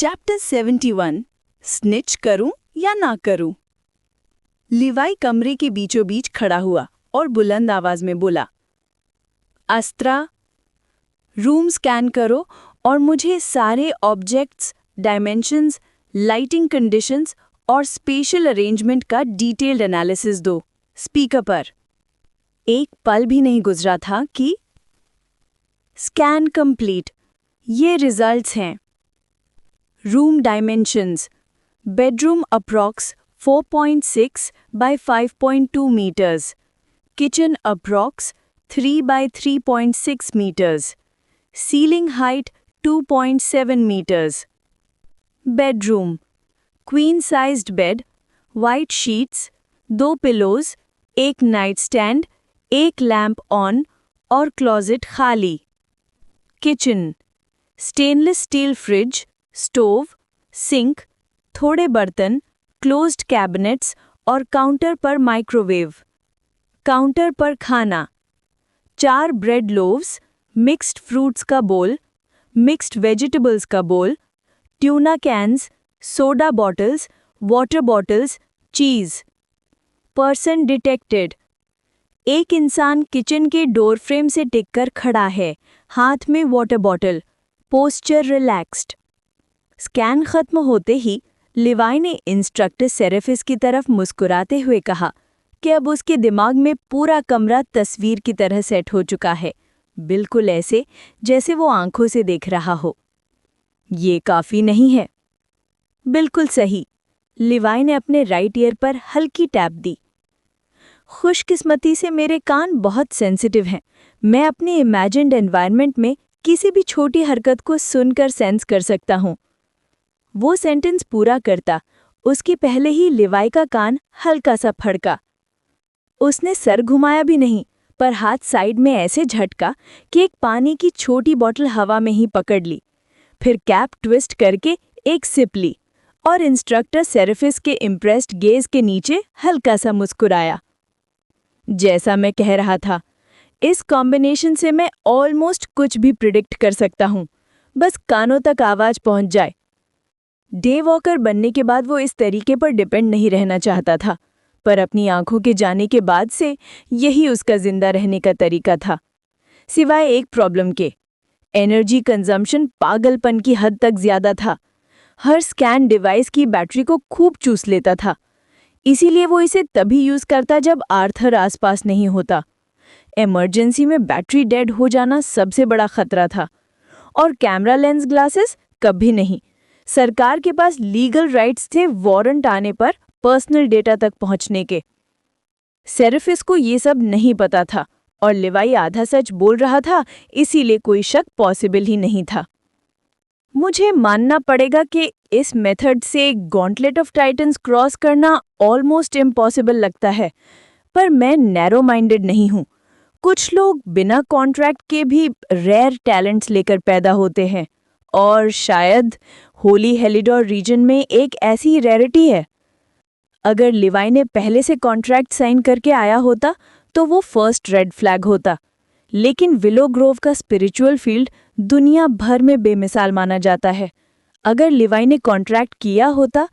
Chapter 71 snitch करूं या ना करूं। लिवाई कमरे के बीचों बीच खड़ा हुआ और बुलंद आवाज में बोला, अस्त्रा, रूम स्कैन करो और मुझे सारे ऑब्जेक्ट्स, डायमेंशंस, लाइटिंग कंडीशंस और स्पेशल अरेंजमेंट का डिटेल्ड एनालिसिस दो। स्पीकर पर। एक पल भी नहीं गुजरा था कि स्कैन कंप्लीट। ये रिजल्ट्स हैं। Room dimensions, bedroom approx 4.6 by 5.2 meters, kitchen approx 3 by 3.6 meters, ceiling height 2.7 meters. Bedroom, queen-sized bed, white sheets, 2 pillows, एक nightstand, एक लैम्प ऑन और क्लोजेट खाली। Kitchen, stainless steel fridge, stove, sink, थोड़े बर्तन, closed cabinets और counter पर microwave. Counter पर खाना, 4 ब्रेड लोव्स, मिक्स्ड फ्रूट्स का बोल, मिक्स्ड वेजिटेबल्स का bowl, tuna cans, soda bottles, water bottles, cheese. Person detected, एक इंसान किचन के डोर फ्रेम से टिककर खड़ा है, हाथ में water bottle, posture relaxed. Scan खत्म होते ही लिवाई ने इंस्ट्रक्टर सेरेफिस की तरफ मुस्कुराते हुए कहा कि अब उसके दिमाग में पूरा कमरा तस्वीर की तरह सेट हो चुका है, बिल्कुल ऐसे जैसे वो आंखों से देख रहा हो। ये काफी नहीं है। बिल्कुल सही। लिवाई ने अपने राइट ईयर पर हल्की टैप दी। खुशकिस्मती से मेरे कान बहुत सेंसिटिव हैं। मैं अपने इमेजिन्ड एनवायरनमेंट में किसी भी छोटी हरकत को सुनकर सेंस कर सकता हूँ। वो सेंटेंस पूरा करता उसके पहले ही लिवाई का कान हल्का सा फड़का। उसने सर घुमाया भी नहीं, पर हाथ साइड में ऐसे झटका कि एक पानी की छोटी बोतल हवा में ही पकड़ ली। फिर कैप ट्विस्ट करके एक सिप ली और इंस्ट्रक्टर सेरेफिस के इम्प्रेस्ड गेज के नीचे हल्का सा मुस्कुराया। जैसा मैं कह रहा था, इस कॉम्बिनेशन से मैं ऑलमोस्ट कुछ भी प्रिडिक्ट कर सकता हूँ, बस कानों तक आवाज पहुंच जाए। डे वॉकर बनने के बाद वो इस तरीके पर डिपेंड नहीं रहना चाहता था, पर अपनी आंखों के जाने के बाद से यही उसका जिंदा रहने का तरीका था। सिवाय एक प्रॉब्लम के, एनर्जी कंजम्पशन पागलपन की हद तक ज्यादा था। हर स्कैन डिवाइस की बैटरी को खूब चूस लेता था, इसीलिए वो इसे तभी यूज करता जब आर्थर आसपास नहीं होता। इमरजेंसी में बैटरी डेड हो जाना सबसे बड़ा खतरा था। और कैमरा लेंस ग्लासेस कभी नहीं। सरकार के पास लीगल राइट्स थे वारंट आने पर पर्सनल डेटा तक पहुंचने के। सेरेफिस को ये सब नहीं पता था और लिवाई आधा सच बोल रहा था, इसीलिए कोई शक पॉसिबल ही नहीं था। मुझे मानना पड़ेगा कि इस मेथड से गॉन्टलेट ऑफ टाइटन्स क्रॉस करना ऑलमोस्ट इम्पॉसिबल लगता है, पर मैं नैरो माइंडेड नहीं हूँ। कुछ लोग बिना कॉन्ट्रैक्ट के भी रेयर टैलेंट्स लेकर पैदा होते हैं, और शायद होली हेलिडोर रीजन में एक ऐसी रेयरिटी है। अगर लिवाई ने पहले से कॉन्ट्रैक्ट साइन करके आया होता तो वो फर्स्ट रेड फ्लैग होता, लेकिन विलो ग्रोव का स्पिरिचुअल फील्ड दुनिया भर में बेमिसाल माना जाता है। अगर लिवाई ने कॉन्ट्रैक्ट किया होता,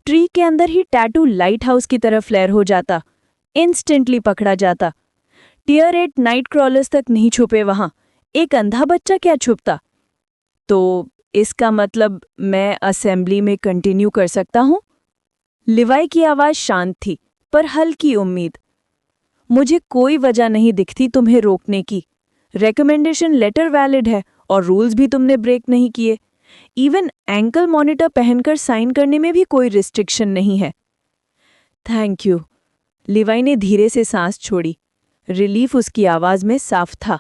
ट्री के अंदर ही टैटू लाइट हाउस की तरह फ्लेयर हो जाता, इंस्टेंटली पकड़ा जाता। टियर 8 नाइट क्रॉलर्स तक नहीं छुपे वहां, एक अंधा बच्चा क्या छुपता? तो इसका मतलब मैं असेंबली में कंटिन्यू कर सकता हूं? लिवाई की आवाज शांत थी, पर हल्की उम्मीद। मुझे कोई वजह नहीं दिखती तुम्हें रोकने की। रिकमेंडेशन लेटर वैलिड है और रूल्स भी तुमने ब्रेक नहीं किए। इवन एंकल मॉनिटर पहनकर साइन करने में भी कोई रिस्ट्रिक्शन नहीं है। Thank you. लिवाई ने धीरे से सांस छोड़ी। रिलीफ उसकी आवाज में साफ था।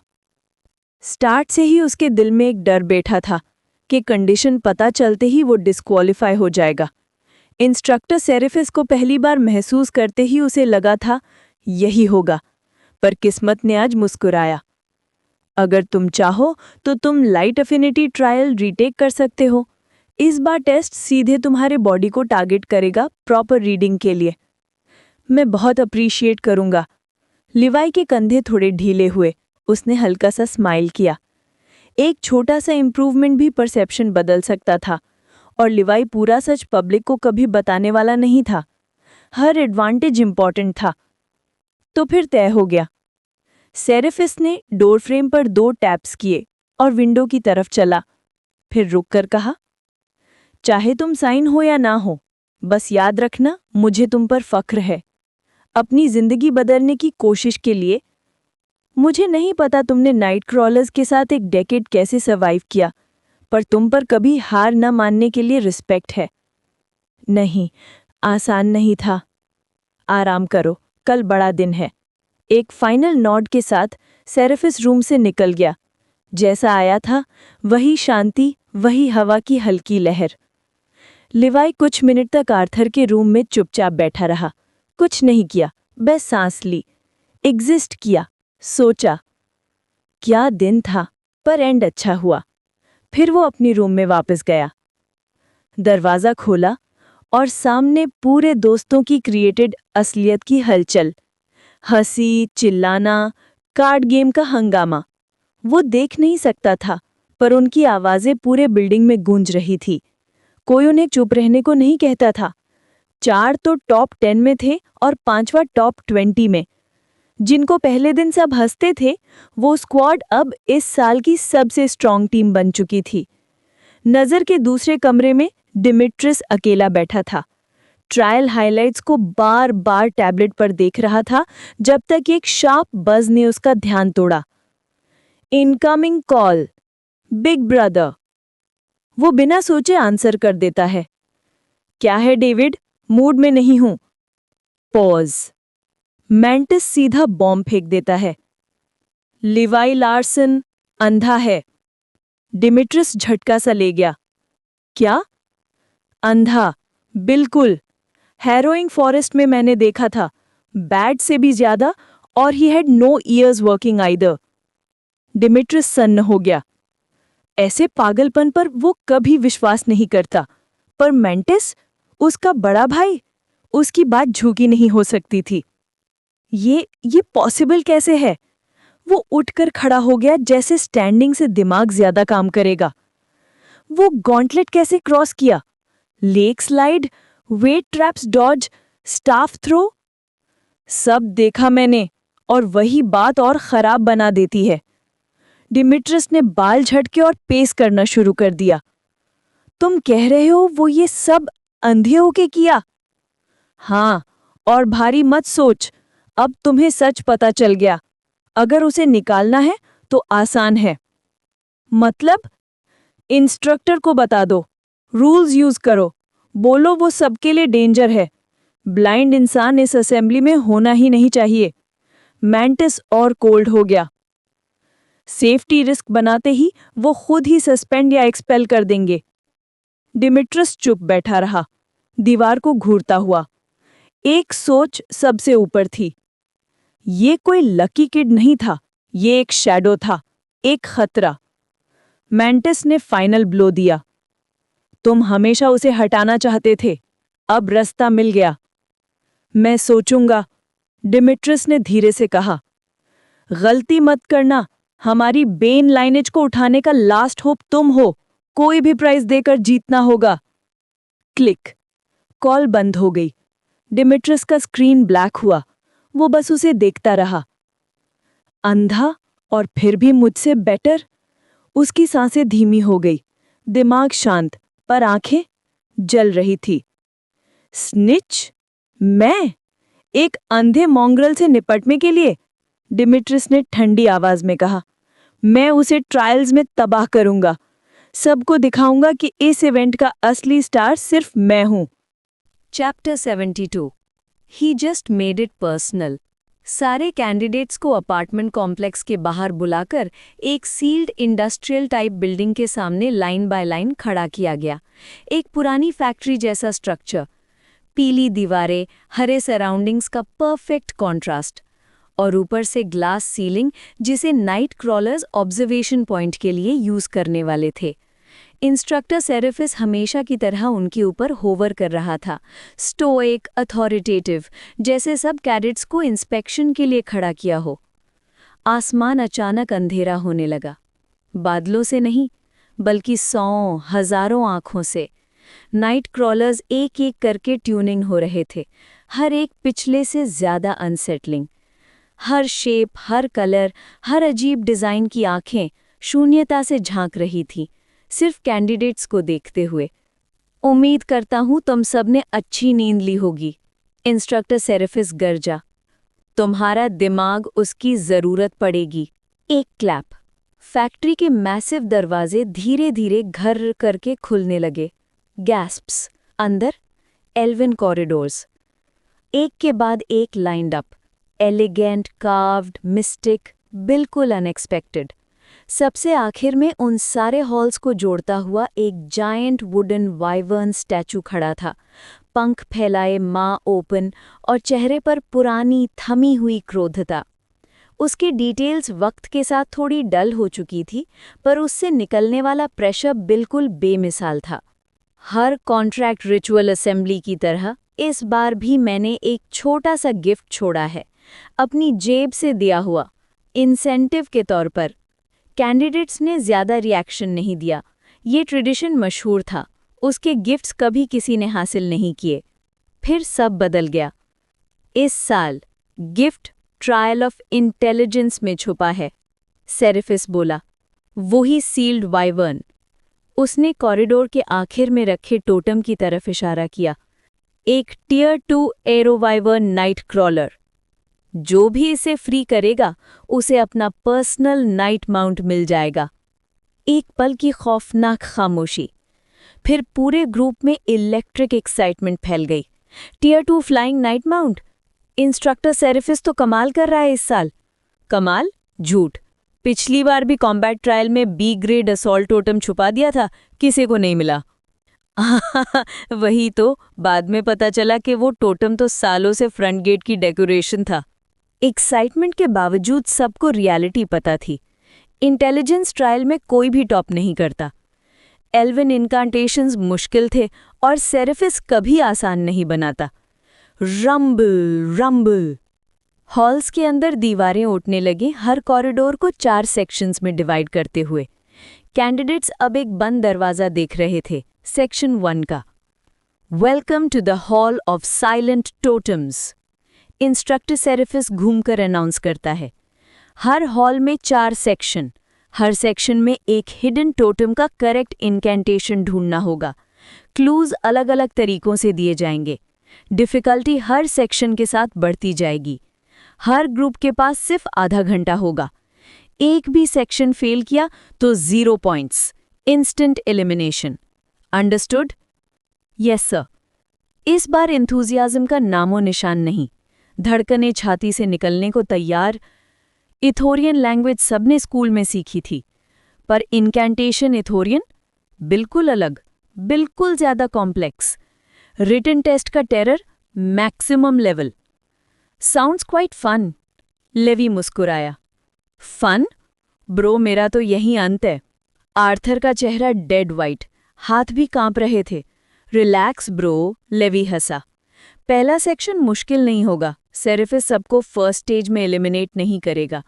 स्टार्ट से ही उसके दिल में एक डर बैठा था कि कंडीशन पता चलते ही वो डिस्क्वालीफाई हो जाएगा। इंस्ट्रक्टर सेरेफिस को पहली बार महसूस करते ही उसे लगा था यही होगा, पर किस्मत ने आज मुस्कुराया। अगर तुम चाहो तो तुम लाइट अफिनिटी ट्रायल रीटेक कर सकते हो। इस बार टेस्ट सीधे तुम्हारे बॉडी को टारगेट करेगा प्रॉपर रीडिंग के लिए। मैं बहुत अप्रिशिएट करूंगा। लिवाई के कंधे थोड़े ढीले हुए, उसने हल्का सा स्माइल किया। एक छोटा सा इम्प्रूवमेंट भी परसेप्शन बदल सकता था, और लिवाई पूरा सच पब्लिक को कभी बताने वाला नहीं था। हर एडवांटेज इंपॉर्टेंट था। तो फिर तय हो गया। सेरेफिस ने डोर फ्रेम पर 2 टैप्स किए और विंडो की तरफ चला। फिर रुककर कहा, चाहे तुम साइन हो या ना हो, बस याद रखना मुझे तुम पर फख्र है। अपनी जिंदगी बदलने की कोशिश के लिए। मुझे नहीं पता तुमने नाइट क्रॉलर्स के साथ एक डेकेड कैसे सर्वाइव किया, पर तुम पर कभी हार न मानने के लिए रिस्पेक्ट है। नहीं, आसान नहीं था। आराम करो, कल बड़ा दिन है। एक फाइनल नॉड के साथ सेरेफिस रूम से निकल गया। जैसा आया था वही शांति, वही हवा की हल्की लहर। लिवाई कुछ मिनट तक आर्थर के रूम में चुपचाप बैठा रहा। कुछ नहीं किया, बस सांस ली, एग्जिस्ट किया, सोचा। क्या दिन था, पर एंड अच्छा हुआ। फिर वो अपनी रूम में वापस गया। दरवाज़ा खोला और सामने पूरे दोस्तों की क्रिएटेड असलियत की हलचल, हंसी, चिल्लाना, कार्ड गेम का हंगामा। वो देख नहीं सकता था, पर उनकी आवाज़ें पूरे बिल्डिंग में गूंज रही थी। कोई उन्हें चुप रहने को नहीं कहता था। 4 तो टॉप 10 में थे और 5वां टॉप 20 में। जिनको पहले दिन सब हंसते थे, वो स्क्वाड अब इस साल की सबसे स्ट्रॉन्ग टीम बन चुकी थी। नज़र के दूसरे कमरे में डिमिट्रिस अकेला बैठा था। ट्रायल हाइलाइट्स को बार बार टैबलेट पर देख रहा था, जब तक एक शार्प बज ने उसका ध्यान तोड़ा। Incoming call, big brother. वो बिना सोचे आंसर कर देता है। क्या है डेविड, मूड में नहीं हूं। पॉज। मैंटिस सीधा बॉम्ब फेंक देता है। लिवाई लार्सन अंधा है। डिमिट्रिस झटका सा ले गया। क्या? अंधा, बिल्कुल। हैरोइंग फॉरेस्ट में मैंने देखा था, बैड से भी ज्यादा, और he had no years working either. Dimitris सन्न हो गया। ऐसे पागलपन पर वो कभी विश्वास नहीं करता, पर मेंटिस, उसका बड़ा भाई, उसकी बात झूठी नहीं हो सकती थी। ये पॉसिबल कैसे है? वो उठकर खड़ा हो गया, जैसे स्टैंडिंग से दिमाग ज्यादा काम करेगा। वो गॉन्टलेट कैसे क्रॉस किया? Lake slide, weight traps dodge, staff throw, सब देखा मैंने, और वही बात और खराब बना देती है। डिमिट्रिस ने बाल झटके और पेस करना शुरू कर दिया। तुम कह रहे हो वो ये सब अंधे होके किया? हाँ, और भारी मत सोच, अब तुम्हें सच पता चल गया। अगर उसे निकालना है तो आसान है। मतलब? इंस्ट्रक्टर को बता दो, रूल्स यूज करो, बोलो वो सबके लिए डेंजर है। ब्लाइंड इंसान इस असेंबली में होना ही नहीं चाहिए। मैंटिस और कोल्ड हो गया। सेफ्टी रिस्क बनाते ही वो खुद ही सस्पेंड या एक्सपेल कर देंगे। डिमिट्रिस चुप बैठा रहा, दीवार को घूरता हुआ। एक सोच सबसे ऊपर थी। ये कोई लकी किड नहीं था, ये एक शैडो था, एक खतरा। मैंटिस ने फाइनल ब्लो दिया। तुम हमेशा उसे हटाना चाहते थे, अब रास्ता मिल गया। मैं सोचूंगा, डिमिट्रिस ने धीरे से कहा। गलती मत करना, हमारी बेन लाइनेज को उठाने का लास्ट होप तुम हो। कोई भी प्राइस देकर जीतना होगा। क्लिक। कॉल बंद हो गई। डिमिट्रिस का स्क्रीन ब्लैक हुआ। वो बस उसे देखता रहा। अंधा और फिर भी मुझसे बेटर। उसकी सांसें धीमी हो गई, दिमाग शांत, पर आंखें जल रही थी। स्निच? मैं? एक अंधे मॉन्ग्रल से निपटने के लिए? डिमिट्रिस ने ठंडी आवाज में कहा। मैं उसे ट्रायल्स में तबाह करूंगा। सबको दिखाऊंगा कि इस इवेंट का असली स्टार सिर्फ मैं हूं। Chapter 72। He just made it personal. सारे कैंडिडेट्स को अपार्टमेंट कॉम्प्लेक्स के बाहर बुलाकर एक सील्ड इंडस्ट्रियल टाइप बिल्डिंग के सामने लाइन बाय लाइन खड़ा किया गया। एक पुरानी फैक्ट्री जैसा स्ट्रक्चर, पीली दीवारें, हरे सराउंडिंग्स का परफेक्ट कॉन्ट्रास्ट, और ऊपर से ग्लास सीलिंग जिसे नाइट क्रॉलर्स ऑब्जर्वेशन पॉइंट के लिए यूज करने वाले थे। इंस्ट्रक्टर सेरेफिस हमेशा की तरह उनके ऊपर होवर कर रहा था, स्टोइक, अथॉरिटेटिव, जैसे सब कैडेट्स को इंस्पेक्शन के लिए खड़ा किया हो। आसमान अचानक अंधेरा होने लगा। बादलों से नहीं, बल्कि 100 हजारों आंखों से। नाइट क्रॉलर्स एक एक करके ट्यूनिंग हो रहे थे, हर एक पिछले से ज़्यादा अनसेटलिंग। हर शेप, हर कलर, हर अजीब डिज़ाइन की आंखें शून्यता से झांक रही थी, सिर्फ कैंडिडेट्स को देखते हुए। उम्मीद करता हूँ तुम सबने अच्छी नींद ली होगी, इंस्ट्रक्टर सेरेफिस गरजा। तुम्हारा दिमाग उसकी ज़रूरत पड़ेगी। एक क्लैप। फैक्ट्री के मैसिव दरवाजे धीरे धीरे घर्र करके खुलने लगे। गैस्प्स। अंदर एल्विन कॉरिडोर्स, एक के बाद एक lined up, elegant, carved, mistake, बिल्कुल अनएक्सपेक्टेड। सबसे आखिर में उन सारे हॉल्स को जोड़ता हुआ एक जायंट वुडन वाइवर्न स्टैचू खड़ा था, पंख फैलाए, माँ ओपन, और चेहरे पर पुरानी थमी हुई क्रोधता। उसकी डिटेल्स वक्त के साथ थोड़ी डल हो चुकी थी, पर उससे निकलने वाला प्रेशर बिल्कुल बेमिसाल था। हर कॉन्ट्रैक्ट रिचुअल असेंबली की तरह इस बार भी मैंने एक छोटा सा गिफ्ट छोड़ा है, अपनी जेब से दिया हुआ, इंसेंटिव के तौर पर। कैंडिडेट्स ने ज़्यादा रिएक्शन नहीं दिया। ये ट्रेडिशन मशहूर था, उसके गिफ्ट्स कभी किसी ने हासिल नहीं किए। फिर सब बदल गया। इस साल गिफ्ट ट्रायल ऑफ इंटेलिजेंस में छुपा है, सेरेफिस बोला। वही सील्ड वाइवर्न। उसने कॉरिडोर के आखिर में रखे टोटम की तरफ इशारा किया। एक टियर 2 एरोवाइवर्न नाइट क्रॉलर। जो भी इसे फ्री करेगा उसे अपना पर्सनल नाइट माउंट मिल जाएगा। एक पल की खौफनाक खामोशी, फिर पूरे ग्रुप में इलेक्ट्रिक एक्साइटमेंट फैल गई। Tier 2 flying night mount? Instructor Seraphis तो कमाल कर रहा है इस साल। कमाल? झूठ। पिछली बार भी कॉम्बैट ट्रायल में बी ग्रेड असॉल्ट टोटम छुपा दिया था, किसी को नहीं मिला। वही तो, बाद में पता चला कि वो टोटम तो सालों से फ्रंट गेट की डेकोरेशन था। एक्साइटमेंट के बावजूद सबको रियलिटी पता थी। इंटेलिजेंस ट्रायल में कोई भी टॉप नहीं करता। एल्विन इनकांटेशंस मुश्किल थे और सेरेफिस कभी आसान नहीं बनाता। Rumble rumble. हॉल्स के अंदर दीवारें उठने लगी, हर कॉरिडोर को 4 सेक्शंस में डिवाइड करते हुए। कैंडिडेट्स अब एक बंद दरवाज़ा देख रहे थे, सेक्शन 1 का। Welcome to the hall of silent totems, instructor Seraphis घूमकर अनाउंस करता है। हर हॉल में 4 सेक्शन, हर सेक्शन में एक हिडन टोटम का करेक्ट इनकैंटेशन ढूंढना होगा। क्लूज अलग अलग तरीकों से दिए जाएंगे। डिफ़िकल्टी हर सेक्शन के साथ बढ़ती जाएगी। हर ग्रुप के पास सिर्फ आधा घंटा होगा। एक भी सेक्शन फेल किया तो 0 points, instant elimination. Understood? Yes sir. इस बार एंथुजियाज्म का नामो निशान नहीं। धड़कनें छाती से निकलने को तैयार। इथोरियन लैंग्वेज सबने स्कूल में सीखी थी, पर इनकैंटेशन इथोरियन बिल्कुल अलग, बिल्कुल ज्यादा कॉम्प्लेक्स। रिटन टेस्ट का terror maximum level. Sounds quite fun, Levi मुस्कुराया। फन? ब्रो, मेरा तो यही अंत है। आर्थर का चेहरा डेड वाइट, हाथ भी कांप रहे थे। रिलैक्स ब्रो, लेवी हंसा। पहला सेक्शन मुश्किल नहीं होगा, सेरेफिस सबको फर्स्ट स्टेज में एलिमिनेट नहीं करेगा।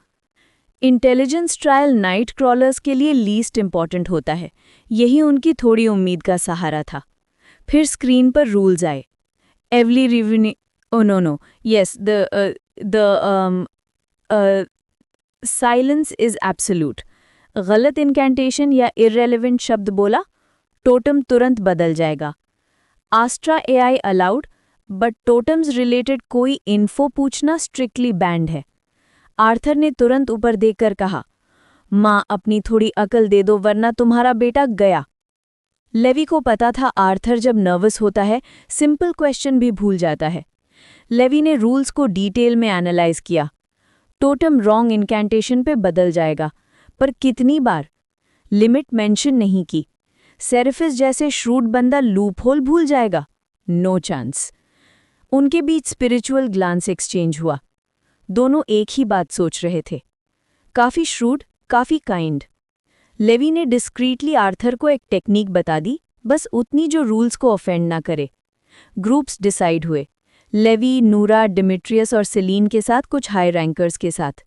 इंटेलिजेंस ट्रायल नाइट क्रॉलर्स के लिए लीस्ट इंपॉर्टेंट होता है, यही उनकी थोड़ी उम्मीद का सहारा था। फिर स्क्रीन पर रूल्स आए। एवली रिवनी no yes the silence is absolute. गलत इनकैंटेशन या इररेलेवेंट शब्द बोला, टोटम तुरंत बदल जाएगा। आस्ट्रा एआई अलाउड, बट टोटम्स रिलेटेड कोई इन्फो पूछना स्ट्रिक्टली बैंड है। आर्थर ने तुरंत ऊपर देखकर कहा, माँ अपनी थोड़ी अकल दे दो वरना तुम्हारा बेटा गया। लेवी को पता था आर्थर जब नर्वस होता है सिंपल क्वेश्चन भी भूल जाता है। लेवी ने रूल्स को डिटेल में एनालाइज किया। टोटम रॉन्ग इनकैंटेशन पे बदल जाएगा, पर कितनी बार? लिमिट मेंशन नहीं की। सेरेफिस जैसे श्रूड बंदा लूपहोल भूल जाएगा? No chance. उनके बीच स्पिरिचुअल ग्लांस एक्सचेंज हुआ। दोनों एक ही बात सोच रहे थे। काफी श्रूड, काफी काइंड। लेवी ने डिस्क्रीटली आर्थर को एक टेक्निक बता दी, बस उतनी जो रूल्स को ऑफेंड ना करे। ग्रुप्स डिसाइड हुए, लेवी, नूरा, डिमिट्रियस और सेलीन के साथ कुछ हाई रैंकर्स के साथ।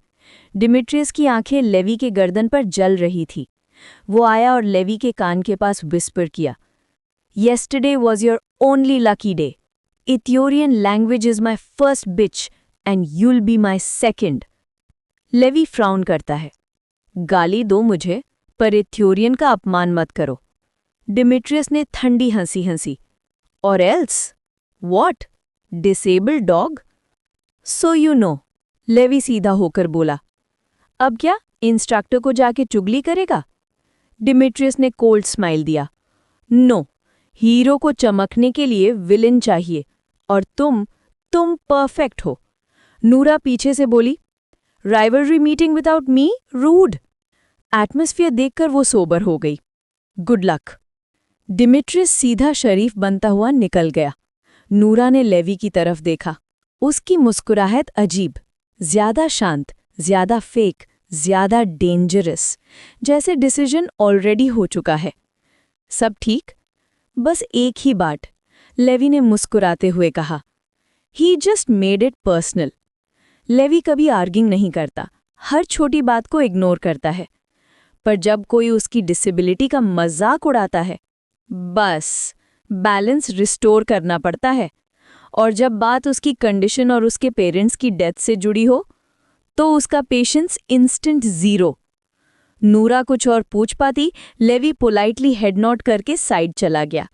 डिमिट्रियस की आंखें लेवी के गर्दन पर जल रही थी। वो आया और लेवी के कान के पास विस्पर किया, Yesterday was your only lucky day. Ethiopian language is my first bitch and you'll be my second. Levi frown करता है। गाली दो मुझे, पर इथियोरियन का अपमान मत करो। डिमिट्रियस ने ठंडी हंसी हंसी। और else? What? Disabled dog? So you know, Levi सीधा होकर बोला। अब क्या इंस्ट्रक्टर को जाके चुगली करेगा? डिमिट्रियस ने कोल्ड स्माइल दिया। नो, हीरो को चमकने के लिए विलेन चाहिए, और तुम परफेक्ट हो। नूरा पीछे से बोली, rivalry meeting without me? Rude. Atmosphere देखकर वो सोबर हो गई। Good luck. डिमिट्रियस सीधा शरीफ बनता हुआ निकल गया। नूरा ने लेवी की तरफ देखा। उसकी मुस्कुराहट अजीब, ज्यादा शांत, ज्यादा फेक, ज्यादा डेंजरस, जैसे डिसीजन ऑलरेडी हो चुका है। सब ठीक? बस एक ही बात, लेवी ने मुस्कुराते हुए कहा। He just made it personal. Levi कभी आर्गिंग नहीं करता, हर छोटी बात को इग्नोर करता है। पर जब कोई उसकी डिसेबिलिटी का मजाक उड़ाता है, बस बैलेंस रिस्टोर करना पड़ता है। और जब बात उसकी कंडीशन और उसके पेरेंट्स की डेथ से जुड़ी हो, तो उसका पेशेंस इंस्टेंट जीरो। नूरा कुछ और पूछ पाती, लेवी पोलाइटली हेड नॉट करके साइड चला गया।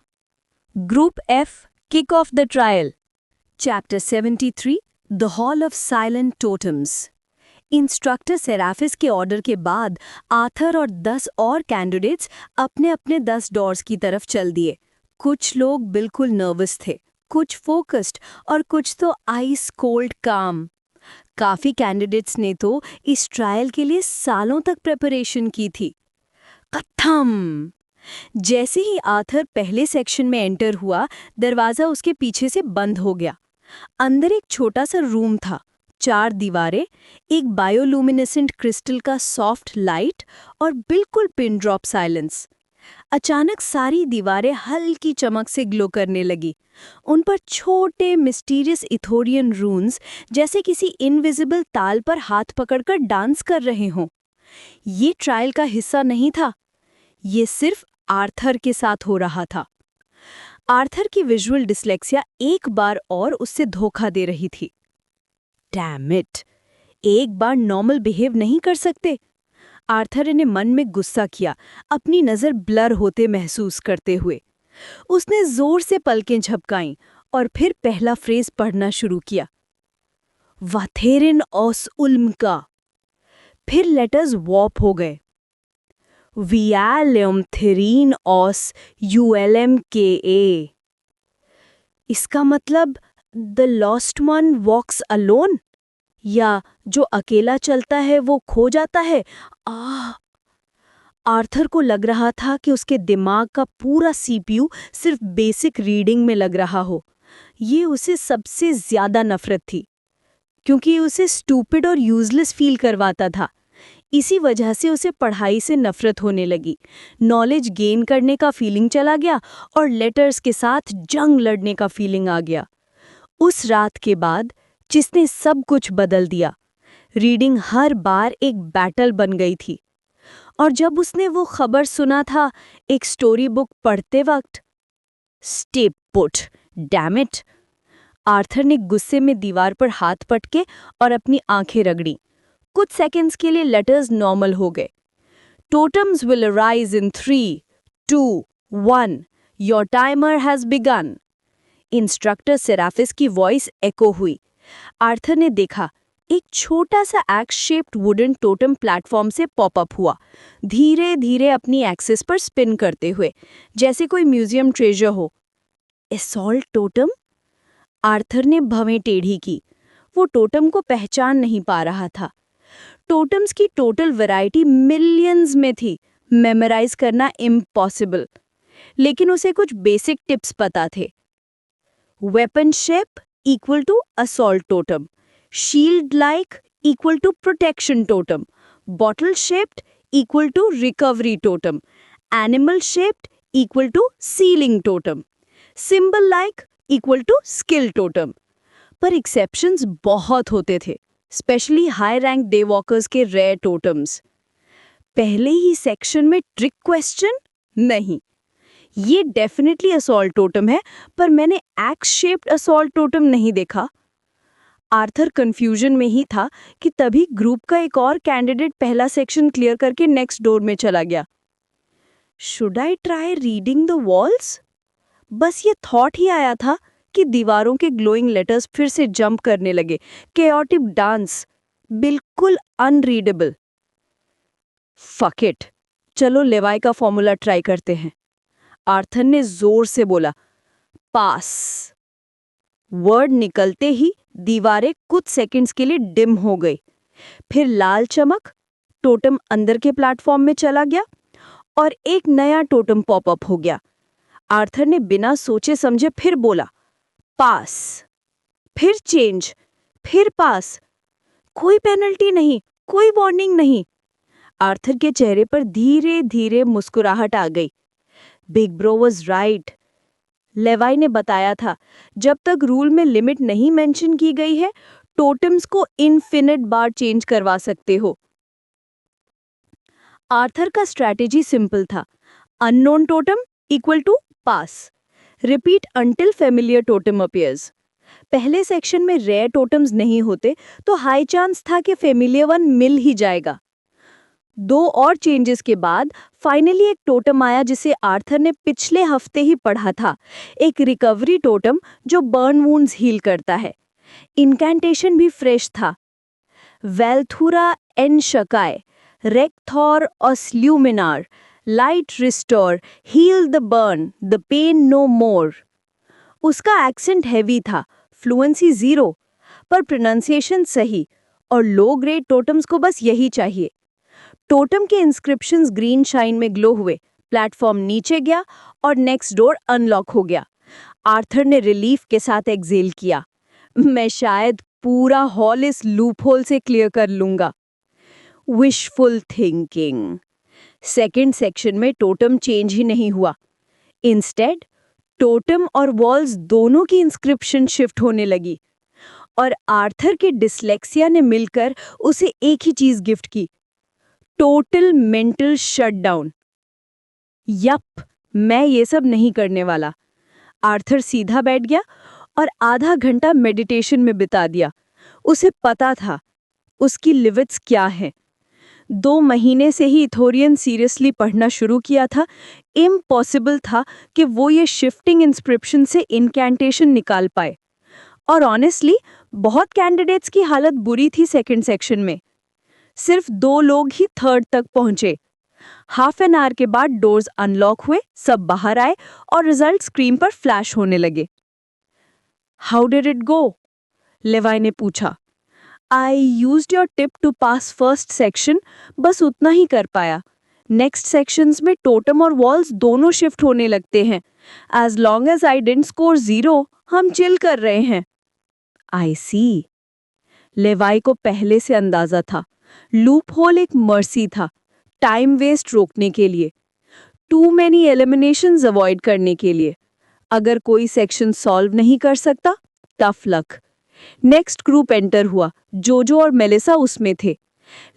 Group F, kick off the trial. Chapter 73, the hall of silent totems. Instructor Seraphis के ऑर्डर के बाद आर्थर और 10 और कैंडिडेट्स अपने अपने 10 डोर्स की तरफ चल दिए। कुछ लोग बिल्कुल नर्वस थे, कुछ फोकस्ड और कुछ तो आइस कोल्ड काम। काफी कैंडिडेट्स ने तो इस ट्रायल के लिए सालों तक प्रिपरेशन की थी। खत्म। जैसे ही आर्थर पहले सेक्शन में एंटर हुआ, दरवाजा उसके पीछे से बंद हो गया। अंदर एक छोटा सा रूम था, 4 दीवारें, एक बायोलुमिनेसेंट क्रिस्टल का सॉफ्ट लाइट और बिल्कुल पिन ड्रॉप साइलेंस। अचानक सारी दीवारें हल्की चमक से ग्लो करने लगी। उन पर छोटे मिस्टीरियस इथोरियन रून्स जैसे किसी इनविजिबल ताल पर हाथ पकड़कर डांस कर रहे हों। ये ट्रायल का हिस्सा नहीं था, ये सिर्फ आर्थर के साथ हो रहा था। आर्थर की विजुअल डिस्लेक्सिया एक बार और उससे धोखा दे रही थी। डैम इट, एक बार नॉर्मल बिहेव नहीं कर सकते? आर्थर ने मन में गुस्सा किया, अपनी नज़र ब्लर होते महसूस करते हुए। उसने जोर से पलकें झपकाईं और फिर पहला फ्रेज पढ़ना शुरू किया, वाथेरिन ऑस उल्मका। फिर लेटर्स वॉप हो गए, वियालम थेरीन ऑस यूएलएम के ए। इसका मतलब the lost one walks alone, या जो अकेला चलता है वो खो जाता है। आर्थर को लग रहा था कि उसके दिमाग का पूरा सीपीयू सिर्फ बेसिक रीडिंग में लग रहा हो। ये उसे सबसे ज्यादा नफरत थी, क्योंकि उसे स्टूपिड और यूजलेस फील करवाता था। इसी वजह से उसे पढ़ाई से नफरत होने लगी। नॉलेज गेन करने का फीलिंग चला गया और लेटर्स के साथ जंग लड़ने का फीलिंग आ गया। उस रात के बाद जिसने सब कुछ बदल दिया, रीडिंग हर बार एक बैटल बन गई थी। और जब उसने वो खबर सुना था एक स्टोरी बुक पढ़ते वक्त, stay put, damn it. Arthur ने गुस्से में दीवार पर हाथ पटके और अपनी आंखें रगड़ी। कुछ सेकंड्स के लिए लेटर्स नॉर्मल हो गए। Totems will arise in 3, 2, 1, your timer has begun. Instructor Seraphis की वॉइस एको हुई। आर्थर ने देखा, एक छोटा सा x shaped wooden totem platform से पॉपअप हुआ, धीरे धीरे अपनी एक्सिस पर स्पिन करते हुए, जैसे कोई म्यूजियम ट्रेजर हो। Assault totem? आर्थर ने भवें टेढ़ी की। वो टोटम को पहचान नहीं पा रहा था। टोटम्स की टोटल वैरायटी मिलियंस में थी, मेमोराइज करना इम्पॉसिबल। लेकिन उसे कुछ बेसिक टिप्स पता थे। Weapon shape equal to assault totem, shield like equal to protection totem, bottle shaped equal to recovery totem, animal shaped equal to sealing totem, symbol like equal to skill totem. पर exceptions बहुत होते थे, specially high rank day walkers के rare totems. पहले ही section में trick question? नहीं, ये डेफिनेटली असॉल्ट टोटम है, पर मैंने एक्स शेप्ड असॉल्ट टोटम नहीं देखा। आर्थर कंफ्यूजन में ही था कि तभी ग्रुप का एक और कैंडिडेट पहला सेक्शन क्लियर करके नेक्स्ट डोर में चला गया। Should I try reading the walls? बस ये थॉट ही आया था कि दीवारों के ग्लोइंग लेटर्स फिर से जंप करने लगे। केओटिक डांस, बिल्कुल अनरीडेबल। फक इट, चलो लेवाई का फॉर्मूला ट्राई करते हैं। आर्थर ने जोर से बोला, पास। वर्ड निकलते ही दीवारें कुछ सेकंड्स के लिए डिम हो गई। फिर लाल चमक, टोटम अंदर के प्लेटफॉर्म में चला गया और एक नया टोटम पॉपअप हो गया। आर्थर ने बिना सोचे समझे फिर बोला, पास। फिर चेंज, फिर पास। कोई पेनल्टी नहीं, कोई वार्निंग नहीं। आर्थर के चेहरे पर धीरे धीरे मुस्कुराहट आ गई। Big bro was right. Levi ने बताया था, जब तक रूल में लिमिट नहीं मेंशन की गई है, टोटम्स को इनफिनिट बार चेंज करवा सकते हो। आर्थर का स्ट्रैटेजी सिंपल था, unknown totem equal to pass, repeat until familiar totem appears. पहले सेक्शन में रेयर टोटम्स नहीं होते तो हाई चांस था कि फेमिलियर वन मिल ही जाएगा। 2 और चेंजेस के बाद फाइनली एक टोटम आया जिसे आर्थर ने पिछले हफ्ते ही पढ़ा था, एक रिकवरी टोटम जो बर्न वुंड्स हील करता है। इनकैंटेशन भी फ्रेश था, वेल्थुरा एन शकाय, रेक्थॉर ऑस्ल्यूमिनार, light restore, heal the burn, the pain no more. उसका एक्सेंट हैवी था, फ्लुएंसी 0, पर प्रोनाउंसिएशन सही, और लो ग्रेड टोटम्स को बस यही चाहिए। टोटम के इंस्क्रिप्शंस ग्रीन शाइन में ग्लो हुए, प्लेटफॉर्म नीचे गया और नेक्स्ट डोर अनलॉक हो गया। आर्थर ने रिलीफ के साथ एक्सेल किया, मैं शायद पूरा हॉल इस लूपहोल से क्लियर कर लूंगा। Wishful thinking. सेकंड सेक्शन में टोटम चेंज ही नहीं हुआ। इंस्टेड टोटम और वॉल्स दोनों की इंस्क्रिप्शन शिफ्ट होने लगी, और आर्थर के डिसलेक्सिया ने मिलकर उसे एक ही चीज गिफ्ट की, टोटल मेंटल शटडाउन। यप, मैं ये सब नहीं करने वाला। आर्थर सीधा बैठ गया और आधा घंटा मेडिटेशन में बिता दिया। उसे पता था उसकी लिमिट्स क्या है। 2 महीने से ही इथोरियन सीरियसली पढ़ना शुरू किया था। इम्पॉसिबल था कि वो ये शिफ्टिंग इंस्क्रिप्शन से इनकैंटेशन निकाल पाए। और ऑनेस्टली बहुत कैंडिडेट्स की हालत बुरी थी सेकंड सेक्शन में। सिर्फ 2 लोग ही थर्ड तक पहुंचे। हाफ एन आवर के बाद डोर्स अनलॉक हुए, सब बाहर आए और रिजल्ट स्क्रीन पर फ्लैश होने लगे। How did it go? Levi ने पूछा। I used your tip to pass first section, बस उतना ही कर पाया। नेक्स्ट सेक्शंस में टोटम और वॉल्स दोनों शिफ्ट होने लगते हैं। As long as I didn't score 0, हम चिल कर रहे हैं। आई सी। लेवाई को पहले से अंदाजा था, लूप होल एक मर्सी था, टाइम वेस्ट रोकने के लिए, टू मेनी एलिमिनेशंस अवॉइड करने के लिए। अगर कोई सेक्शन सॉल्व नहीं कर सकता, tough luck. Next group enter हुआ, जोजो और मेलिसा उसमें थे।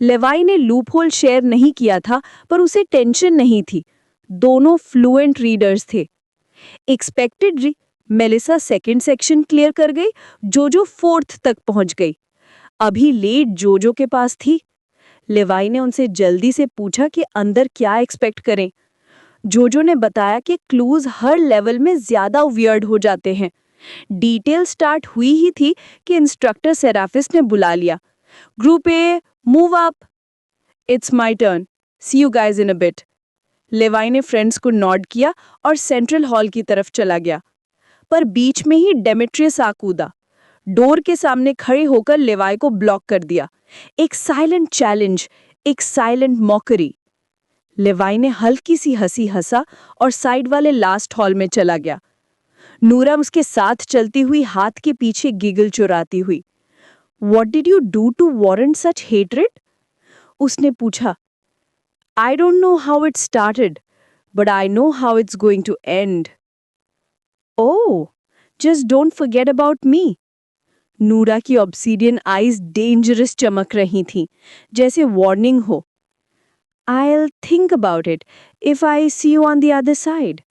लेवाई ने लूप होल शेयर नहीं किया था, पर उसे टेंशन नहीं थी, दोनों फ्लुएंट रीडर्स थे। Expectedly Melissa second section clear कर गई, जोजो 4th तक पहुंच गई। अभी लेट जोजो के पास थी। लेवाई ने उनसे जल्दी से पूछा कि अंदर क्या एक्सपेक्ट करें। जोजो ने बताया कि क्लूज हर लेवल में ज्यादा वियर्ड हो जाते हैं। डिटेल स्टार्ट हुई ही थी कि इंस्ट्रक्टर सेराफिस ने बुला लिया। Group A, move up. It's my turn, see you guys in a bit. Levi ने फ्रेंड्स को नॉड किया और सेंट्रल हॉल की तरफ चला गया, पर बीच में ही डेमेट्रियस आ कूदा। डोर के सामने खड़े होकर लेवाई को ब्लॉक कर दिया। एक साइलेंट चैलेंज, एक साइलेंट मॉकरी। लेवाई ने हल्की सी हंसी हंसा और साइड वाले लास्ट हॉल में चला गया। नूरा उसके साथ चलती हुई हाथ के पीछे गिगल चुराती हुई। What did you do to warrant such hatred? उसने पूछा। I don't know how it started, but I know how it's going to end. Oh, just don't forget about me. नूरा की ऑब्सीडियन आईज डेंजरस चमक रही थीं, जैसे warning हो। I'll think about it if I see you on the other side.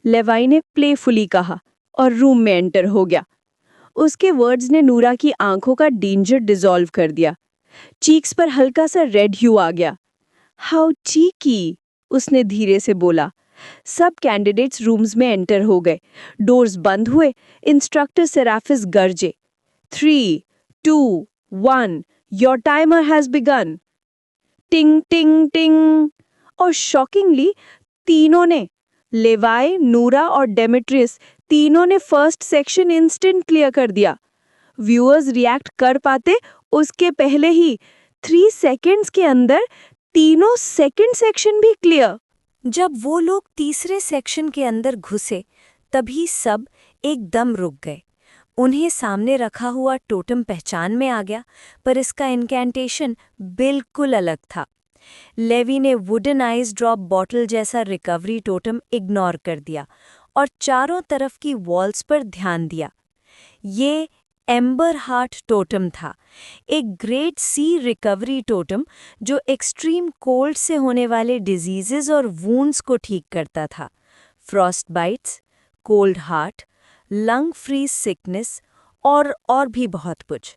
लेवाई ने playfully कहा और रूम में एंटर हो गया। उसके वर्ड्स ने नूरा की आंखों का डेंजर डिसॉल्व कर दिया। चीक्स पर हल्का सा रेड ह्यू आ गया। हाउ चीकी, उसने धीरे से बोला। सब कैंडिडेट्स रूम्स में एंटर हो गए। डोर्स बंद हुए। इंस्ट्रक्टर सेराफिस गरजे, 3, 2, 1, योर टाइमर हैज बिगन। टिंग टिंग टिंग। और शॉकिंगली तीनों ने, लेवाई, नूरा और डेमेट्रियस, तीनों ने फर्स्ट सेक्शन इंस्टेंट क्लियर कर दिया। व्यूअर्स रिएक्ट कर पाते उसके पहले ही 3 सेकंड्स के अंदर तीनों सेकंड सेक्शन भी क्लियर। जब वो लोग तीसरे सेक्शन के अंदर घुसे तभी सब एकदम रुक गए। उन्हें सामने रखा हुआ टोटम पहचान में आ गया, पर इसका इनकैंटेशन बिल्कुल अलग था। लेवी ने वुडन आइस ड्रॉप बॉटल जैसा रिकवरी टोटम इग्नोर कर दिया और चारों तरफ की वॉल्स पर ध्यान दिया। ये एम्बर हार्ट टोटम था, एक ग्रेट सी रिकवरी टोटम जो एक्सट्रीम कोल्ड से होने वाले डिजीजेज और वूंड्स को ठीक करता था। Frostbites, cold heart, lung freeze sickness और भी बहुत कुछ।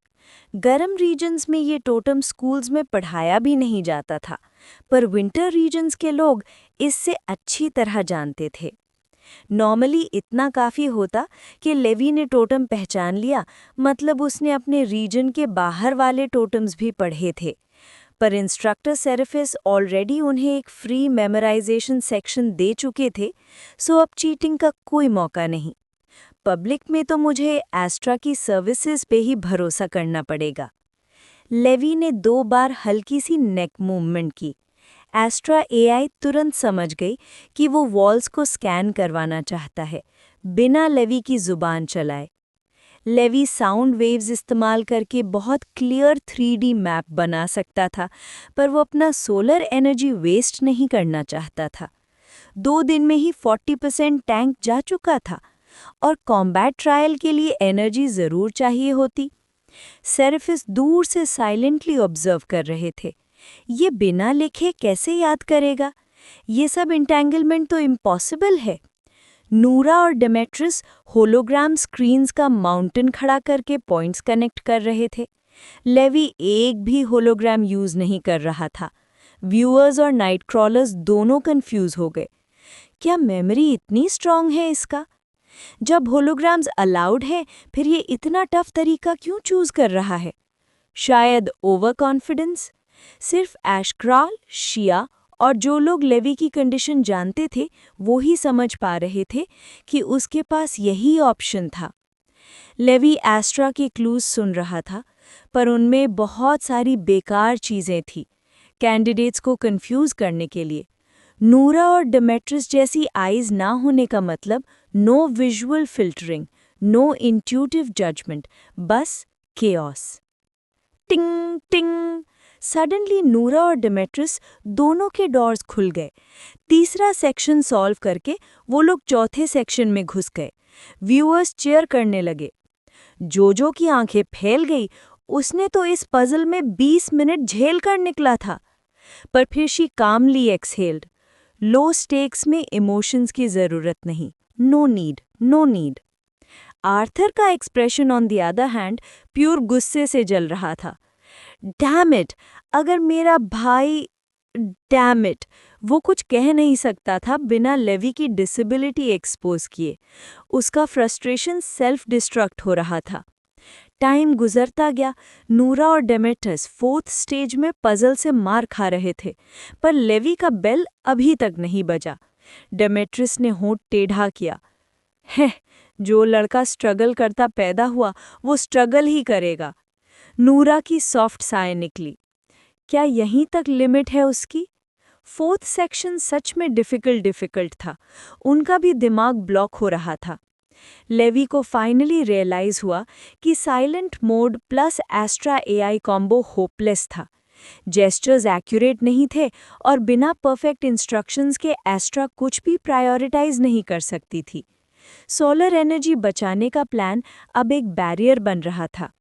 गर्म रीजन्स में ये टोटम स्कूल्स में पढ़ाया भी नहीं जाता था, पर विंटर रीजन्स के लोग इससे अच्छी तरह जानते थे। नॉर्मली इतना काफ़ी होता कि लेवी ने टोटम पहचान लिया, मतलब उसने अपने रीजन के बाहर वाले टोटम्स भी पढ़े थे। पर इंस्ट्रक्टर सेराफिस ऑलरेडी उन्हें एक फ्री मेमोराइजेशन सेक्शन दे चुके थे, सो अब चीटिंग का कोई मौका नहीं। पब्लिक में तो मुझे एस्ट्रा की सर्विसेज पे ही भरोसा करना पड़ेगा। लेवी ने 2 बार हल्की सी नेक मूवमेंट की। एस्ट्रा एआई तुरंत समझ गई कि वो वॉल्स को स्कैन करवाना चाहता है, बिना लेवी की जुबान चलाए। लेवी साउंड वेव्स इस्तेमाल करके बहुत क्लियर 3D मैप बना सकता था, पर वो अपना सोलर एनर्जी वेस्ट नहीं करना चाहता था। 2 दिन में ही 40% टैंक जा चुका था, और कॉम्बैट ट्रायल के लिए एनर्जी ज़रूर चाहिए होती। सेराफिस दूर से साइलेंटली ऑब्जर्व कर रहे थे। ये बिना लिखे कैसे याद करेगा? ये सब इंटेंगलमेंट तो इम्पॉसिबल है। नूरा और डेमेट्रिस होलोग्राम स्क्रीन्स का माउंटेन खड़ा करके पॉइंट्स कनेक्ट कर रहे थे। लेवी एक भी होलोग्राम यूज़ नहीं कर रहा था। व्यूअर्स और नाइट क्रॉलर्स दोनों कंफ्यूज हो गए। क्या मेमोरी इतनी स्ट्रांग है इसका? जब होलोग्राम्स अलाउड है, फिर ये इतना टफ तरीका क्यों चूज कर रहा है? शायद ओवर कॉन्फिडेंस? सिर्फ एशक्रॉल, शिया और जो लोग लेवी की कंडीशन जानते थे वो ही समझ पा रहे थे कि उसके पास यही ऑप्शन था। लेवी एस्ट्रा के क्लूज सुन रहा था, पर उनमें बहुत सारी बेकार चीज़ें थीं, कैंडिडेट्स को कंफ्यूज करने के लिए। नूरा और डेमेट्रिस जैसी आइज ना होने का मतलब no visual filtering, no intuitive judgement, बस केओस। Ting ting. सडनली नूरा और डेमेट्रिस दोनों के डोर्स खुल गए। तीसरा सेक्शन सॉल्व करके वो लोग चौथे सेक्शन में घुस गए। व्यूअर्स चीयर करने लगे। जोजो की आंखें फैल गई। उसने तो इस पजल में 20 मिनट झेल कर निकला था। पर फिर she calmly exhaled. Low stakes में इमोशंस की जरूरत नहीं। No need, no need. Arthur का expression on the other hand pure गुस्से से जल रहा था। डैम इट, अगर मेरा भाई, डैम इट, वो कुछ कह नहीं सकता था बिना लेवी की डिसेबिलिटी एक्सपोज किए। उसका फ्रस्ट्रेशन सेल्फ डिस्ट्रक्ट हो रहा था। टाइम गुजरता गया। नूरा और डेमेट्रिस 4th स्टेज में पजल से मार खा रहे थे, पर लेवी का बेल अभी तक नहीं बजा। डेमेट्रिस ने होंठ टेढ़ा किया। है, जो लड़का स्ट्रगल करता पैदा हुआ वो स्ट्रगल ही करेगा। नूरा की सॉफ्ट साय निकली। क्या यहीं तक लिमिट है उसकी? 4th सेक्शन सच में डिफिकल्ट था। उनका भी दिमाग ब्लॉक हो रहा था। लेवी को फाइनली रियलाइज हुआ कि silent mode plus Astra AI combo hopeless था। जेस्चर्स एक्यूरेट नहीं थे और बिना परफेक्ट इंस्ट्रक्शंस के एस्ट्रा कुछ भी प्रायोरिटाइज नहीं कर सकती थी। सोलर एनर्जी बचाने का प्लान अब एक बैरियर बन रहा था।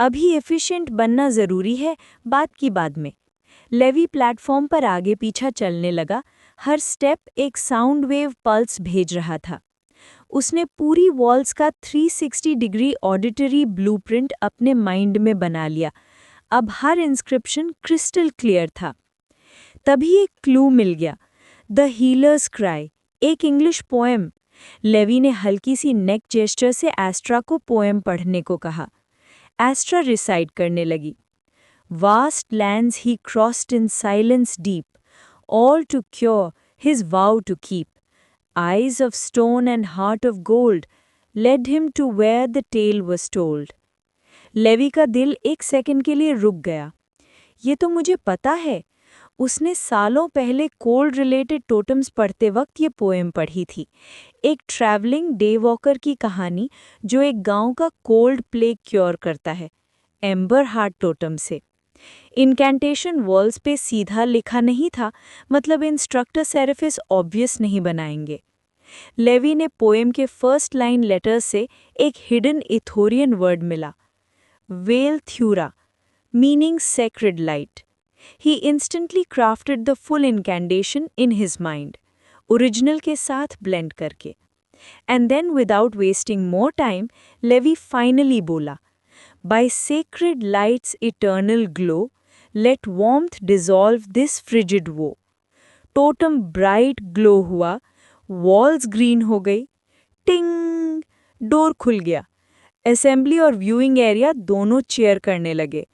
अभी एफिशिएंट बनना ज़रूरी है, बात की बाद में। लेवी प्लेटफॉर्म पर आगे पीछा चलने लगा, हर स्टेप एक साउंड वेव पल्स भेज रहा था। उसने पूरी वॉल्स का 360 डिग्री ऑडिटरी ब्लूप्रिंट अपने माइंड में बना लिया। अब हर इंस्क्रिप्शन क्रिस्टल क्लियर था। तभी एक क्लू मिल गया, द हीलर्स क्राई, एक इंग्लिश पोएम। लेवी ने हल्की सी नेक जेस्चर से एस्ट्रा को पोएम पढ़ने को कहा। एस्ट्रा रिसाइट करने लगी। Vast lands he crossed in silence deep, all to cure his vow to keep, eyes of stone and heart of gold led him to where the tale was told. Levi का दिल एक second के लिए रुक गया। ये तो मुझे पता है। उसने सालों पहले कोल्ड रिलेटेड टोटम्स पढ़ते वक्त ये पोएम पढ़ी थी। एक ट्रैवलिंग डे वॉकर की कहानी जो एक गांव का कोल्ड प्लेग क्योर करता है, एम्बर हार्ट टोटम से। इनकैंटेशन वॉल्स पे सीधा लिखा नहीं था, मतलब इंस्ट्रक्टर सेरेफिस ऑब्वियस नहीं बनाएंगे। लेवी ने पोएम के फर्स्ट लाइन लेटर्स से एक हिडन इथोरियन वर्ड मिला, वेल थ्यूरा, meaning sacred light. He instantly crafted the full incantation in his mind, original के साथ ब्लेंड करके। And then without wasting more time, Levi finally बोला, by sacred light's eternal glow, let warmth dissolve this frigid woe. Totem bright glow हुआ, walls green हो गई, टिंग, door खुल गया। असेंबली और व्यूइंग एरिया दोनों चेयर करने लगे।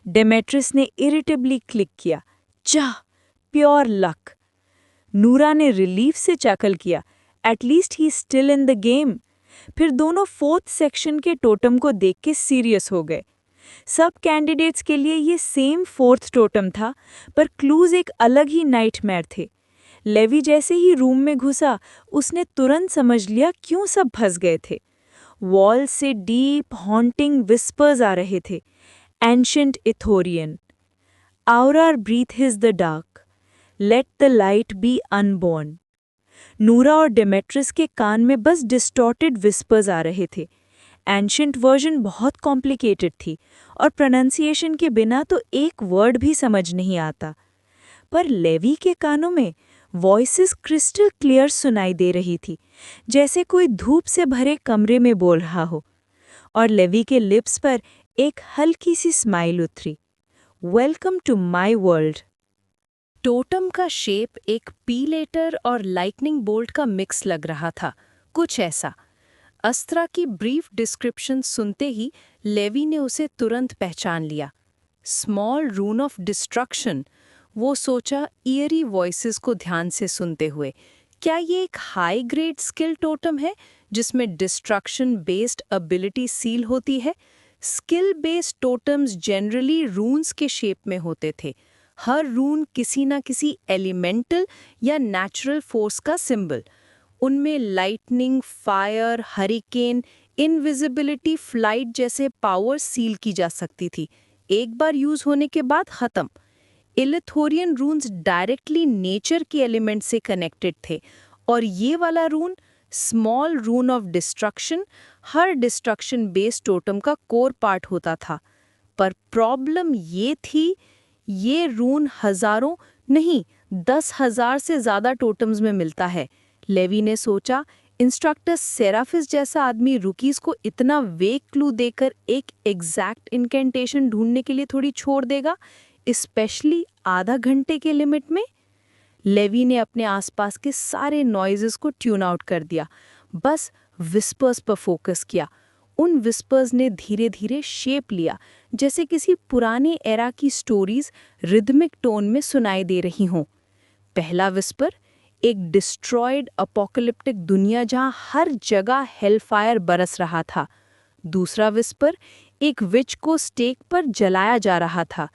डेमेट्रिस ने इरिटेबली क्लिक किया, चाह, प्योर लक। नूरा ने रिलीफ से चैकल किया, at least he still in the game. फिर दोनों फोर्थ सेक्शन के टोटम को देख के सीरियस हो गए। सब कैंडिडेट्स के लिए ये सेम फोर्थ टोटम था, पर क्लूज एक अलग ही नाइटमेयर थे। लेवी जैसे ही रूम में घुसा, उसने तुरंत समझ लिया क्यों सब फंस गए थे। वॉल से डीप हॉन्टिंग विस्पर्स आ रहे थे, एंशिएंट इथोरियन। आउरार breathe his the dark, let the light be unborn. Noora और डेमेट्रिस के कान में बस डिस्टॉर्टेड विस्पर्स आ रहे थे। एंशिएंट वर्जन बहुत कॉम्प्लिकेटेड थी और प्रोनाउंसिएशन के बिना तो एक वर्ड भी समझ नहीं आता। पर लेवी के कानों में वॉइसेस क्रिस्टल क्लियर सुनाई दे रही थी, जैसे कोई धूप से भरे कमरे में बोल रहा हो। और लेवी के लिप्स पर एक हल्की सी स्माइल उतरी, welcome to my world. Totem का शेप एक पीलेटर और लाइटनिंग बोल्ट का मिक्स लग रहा था, कुछ ऐसा। अस्त्रा की ब्रीफ डिस्क्रिप्शन सुनते ही लेवी ने उसे तुरंत पहचान लिया। स्मॉल रून ऑफ डिस्ट्रक्शन, वो सोचा ईयरी वॉइसेस को ध्यान से सुनते हुए। क्या ये एक हाई ग्रेड स्किल टोटम है जिसमें डिस्ट्रक्शन बेस्ड एबिलिटी सील होती है? स्किल बेस्ड टोटम्स जनरली रून्स के शेप में होते थे। हर रून किसी न किसी एलिमेंटल या नेचुरल फोर्स का सिंबल। उनमें lightning, fire, hurricane, invisibility, flight जैसे पावर सील की जा सकती थी, एक बार यूज होने के बाद खत्म। इलिथोरियन रून्स डायरेक्टली नेचर के एलिमेंट से कनेक्टेड थे, और ये वाला rune, small rune of destruction, हर डिस्ट्रक्शन बेस्ड टोटम का कोर पार्ट होता था। पर प्रॉब्लम ये थी, ये रून हजारों नहीं 10,000 से ज्यादा टोटम्स में मिलता है। लेवी ने सोचा, इंस्ट्रक्टर सेराफिस जैसा आदमी रुकीज को इतना वेग क्लू देकर एक एग्जैक्ट इनकेंटेशन ढूंढने के लिए थोड़ी छोड़ देगा, स्पेशली आधा घंटे के लिमिट में। लेवी ने अपने आसपास के सारे नॉइजेस को ट्यून आउट कर दिया, बस विस्पर्स पर फोकस किया। उन विस्पर्स ने धीरे धीरे शेप लिया, जैसे किसी पुराने एरा की स्टोरीज रिदमिक टोन में सुनाई दे रही हों। पहला विस्पर, एक डिस्ट्रॉयड अपोकलिप्टिक दुनिया जहां हर जगह हेलफायर बरस रहा था। दूसरा विस्पर, एक विच को स्टेक पर जलाया जा रहा था।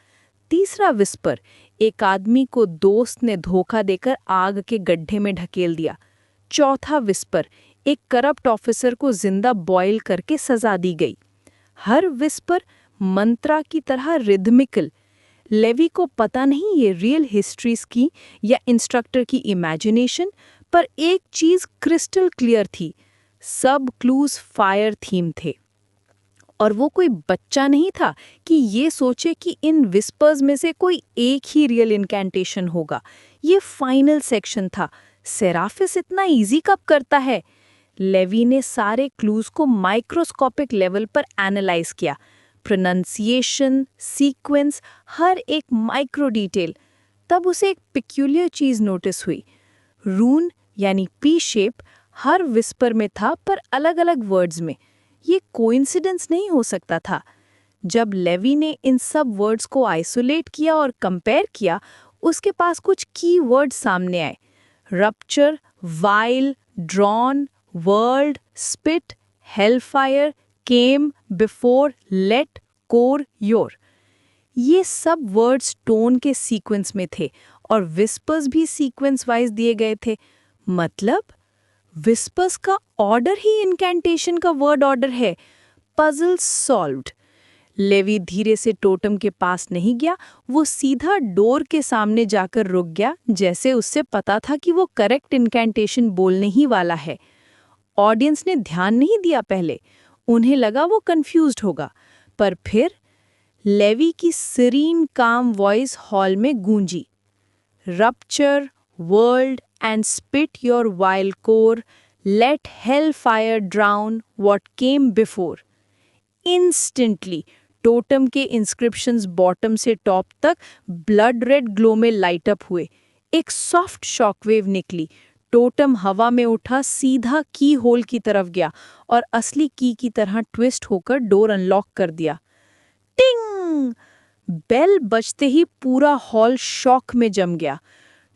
तीसरा विस्पर, एक आदमी को दोस्त ने धोखा देकर आग के गड्ढे में ढकेल दिया। चौथा विस्पर, एक करप्ट ऑफिसर को जिंदा बॉयल करके सजा दी गई। हर विस्पर मंत्रा की तरह रिदमिकल। लेवी को पता नहीं ये रियल हिस्ट्रीज की या इंस्ट्रक्टर की इमेजिनेशन, पर एक चीज क्रिस्टल क्लियर थी, सब क्लूज फायर थीम थे। और वो कोई बच्चा नहीं था कि ये सोचे कि इन विस्पर्स में से कोई एक ही रियल इनकैंटेशन होगा। ये फाइनल सेक्शन था। सेराफिस इतना इजी कब करता है? लेवी ने सारे क्लूज को माइक्रोस्कोपिक लेवल पर एनालाइज किया। प्रोनंसिएशन, सीक्वेंस, हर एक माइक्रो डिटेल। तब उसे एक पिक्यूलियर चीज नोटिस हुई। रून यानी पी शेप हर विस्पर में था, पर अलग-अलग वर्ड्स में। ये कोइंसिडेंस नहीं हो सकता था। जब लेवी ने इन सब वर्ड्स को आइसोलेट किया और कंपेयर किया, उसके पास कुछ की वर्ड सामने आए। Rapture, vile, drawn, world, spit, hellfire, came, before, let, core, your. ये सब वर्ड्स टोन के सीक्वेंस में थे और विस्पर्स भी सीक्वेंस वाइज दिए गए थे। मतलब विस्पर्स का ऑर्डर ही इनकैंटेशन का वर्ड ऑर्डर है। Puzzle solved. लेवी धीरे से टोटम के पास नहीं गया, वो सीधा डोर के सामने जाकर रुक गया, जैसे उससे पता था कि वो करेक्ट इनकैंटेशन बोलने ही वाला है। ऑडियंस ने ध्यान नहीं दिया पहले, उन्हें लगा वो कंफ्यूज्ड होगा, पर फिर लेवी की सीरीन काम वॉइस हॉल में गूंजी। Rupture, world and spit your wild core, let hell fire drown what came before. Instantly totem के इंस्क्रिप्शंस बॉटम से टॉप तक ब्लड रेड ग्लो में लाइट अप हुए। एक सॉफ्ट शॉकवेव निकली। टोटम हवा में उठा, सीधा की होल की तरफ गया और असली की तरह ट्विस्ट होकर डोर अनलॉक कर दिया। टिंग! बेल बजते ही पूरा हॉल शॉक में जम गया।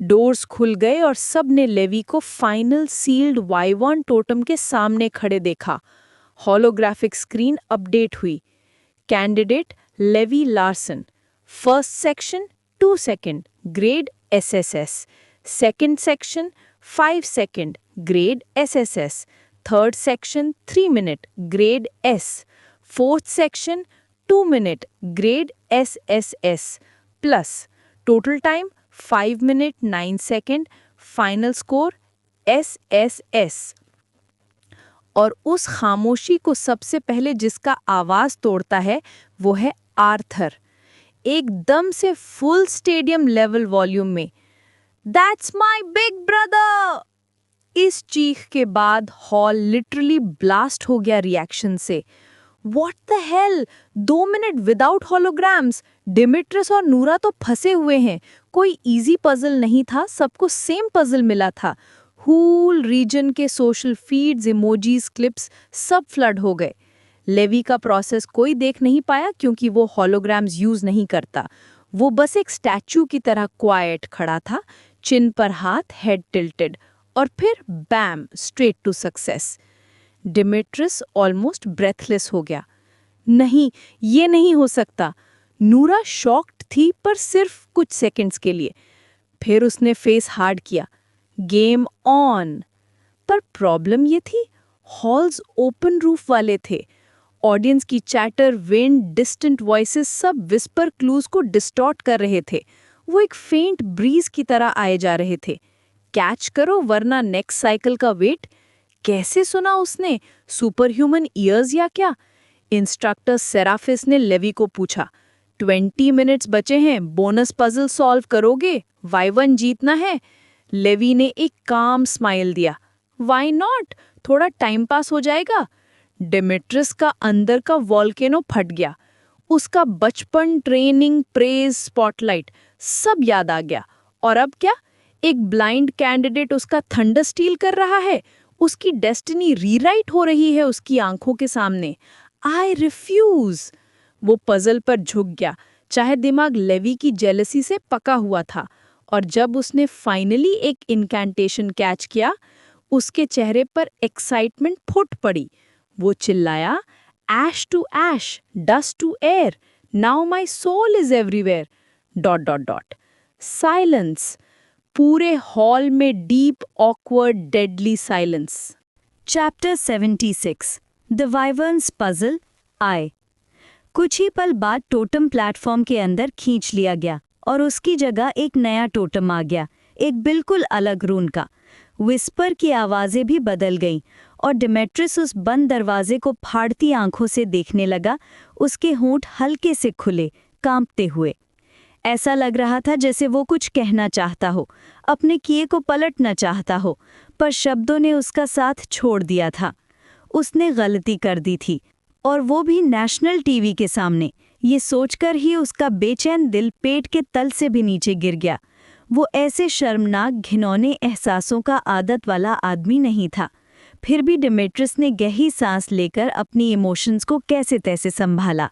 डोर्स खुल गए और सब ने लेवी को फाइनल सील्ड वाइवॉन टोटम के सामने खड़े देखा। हॉलोग्राफिक स्क्रीन अपडेट हुई। Candidate Levi Larson, first section 2 second, grade SSS, second section 5 second, grade SSS, third section 3 minute, grade S, fourth section 2 minute, grade SSS, plus total time 5 minute 9 second, final score SSS. और उस खामोशी को सबसे पहले जिसका आवाज तोड़ता है वो है आर्थर, एकदम से फुल स्टेडियम लेवल वॉल्यूम में। That's my big brother! इस चीख के बाद हॉल लिटरली ब्लास्ट हो गया रिएक्शन से। What the hell! 2 minute without holograms! Demetrius और नूरा तो फंसे हुए हैं। कोई इजी पजल नहीं था, सबको सेम पजल मिला था। हूल रीजन के सोशल फीड्स, इमोजीज, क्लिप्स सब फ्लड हो गए। लेवी का प्रोसेस कोई देख नहीं पाया क्योंकि वो होलोग्राम्स यूज नहीं करता। वो बस एक स्टैचू की तरह क्वाइट खड़ा था, चिन पर हाथ, हेड टिल्टेड, और फिर bam, straight to success. Demetrius almost breathless हो गया। नहीं, ये नहीं हो सकता। नूरा शॉक्ड थी, पर सिर्फ कुछ सेकंड्स के लिए। फिर उसने फेस हार्ड किया। Game on. पर प्रॉब्लम ये थी, हॉल्स ओपन रूफ वाले थे। ऑडियंस की चैटर, विंड, डिस्टेंट वॉइसेस सब विस्पर क्लूज को डिस्टॉर्ट कर रहे थे। वो एक फेंट ब्रीज की तरह आए जा रहे थे। कैच करो वरना नेक्स्ट साइकिल का वेट। कैसे सुना उसने? सुपर ह्यूमन ईयर्स या क्या? इंस्ट्रक्टर सेराफिस ने लेवी को पूछा। 20 मिनट्स बचे हैं, बोनस पजल सॉल्व करोगे? वाइवन जीतना है। लेवी ने एक काम स्माइल दिया। वाई नॉट, थोड़ा टाइम पास हो जाएगा। डिमिट्रियस का अंदर का वॉल्केनो फट गया। उसका बचपन, ट्रेनिंग, प्रेज, स्पॉटलाइट सब याद आ गया। और अब क्या? एक ब्लाइंड कैंडिडेट उसका थंडर स्टील कर रहा है। उसकी डेस्टिनी रीराइट हो रही है उसकी आंखों के सामने। I refuse. वो पजल पर झुक गया, चाहे दिमाग लेवी की जेलसी से पका हुआ था। और जब उसने फाइनली एक इनकैंटेशन कैच किया, उसके चेहरे पर एक्साइटमेंट फुट पड़ी। वो चिल्लाया, ash to ash, dust to air, now my soul is everywhere... ... silence. पूरे हॉल में deep, awkward, deadly silence. Chapter 76 the wyverns puzzle आए। कुछ ही पल बाद टोटम प्लेटफॉर्म के अंदर खींच लिया गया और उसकी जगह एक नया टोटम आ गया, एक बिल्कुल अलग रून का। विस्पर की आवाज़ें भी बदल गईं और डिमेट्रियस उस बंद दरवाजे को फाड़ती आंखों से देखने लगा। उसके होंठ हल्के से खुले, कांपते हुए। ऐसा लग रहा था जैसे वो कुछ कहना चाहता हो, अपने किए को पलटना चाहता हो, पर शब्दों ने उसका साथ छोड़ दिया था। उसने गलती कर दी थी, और वो भी नेशनल टीवी के सामने। ये सोचकर ही उसका बेचैन दिल पेट के तल से भी नीचे गिर गया। वो ऐसे शर्मनाक घिनौने एहसासों का आदत वाला आदमी नहीं था। फिर भी डिमेट्रियस ने गहरी सांस लेकर अपनी इमोशंस को कैसे तैसे संभाला।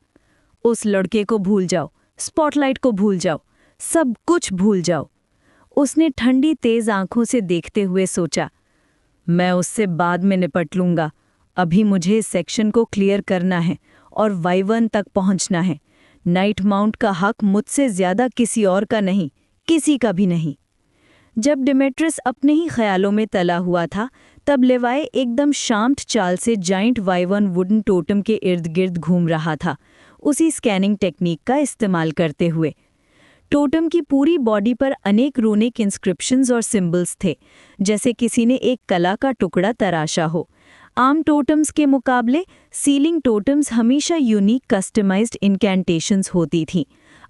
उस लड़के को भूल जाओ, स्पॉटलाइट को भूल जाओ, सब कुछ भूल जाओ। उसने ठंडी तेज आंखों से देखते हुए सोचा, मैं उससे बाद में निपट लूंगा। अभी मुझे इस सेक्शन को क्लियर करना है और वाइवन तक पहुंचना है। नाइट माउंट का हक मुझसे ज्यादा किसी और का नहीं, किसी का भी नहीं। जब डिमेट्रियस अपने ही ख्यालों में तला हुआ था, तब लेवाई एकदम शांत चाल से जाइंट वाइवन वुडन टोटम के इर्द गिर्द घूम रहा था, उसी स्कैनिंग टेक्निक का इस्तेमाल करते हुए। टोटम की पूरी बॉडी पर अनेक रूनिक इंस्क्रिप्शंस और सिंबल्स थे, जैसे किसी ने एक कला का टुकड़ा तराशा हो। आम टोटम्स के मुकाबले सीलिंग टोटम्स हमेशा यूनिक कस्टमाइज्ड इनकैंटेशंस होती थीं।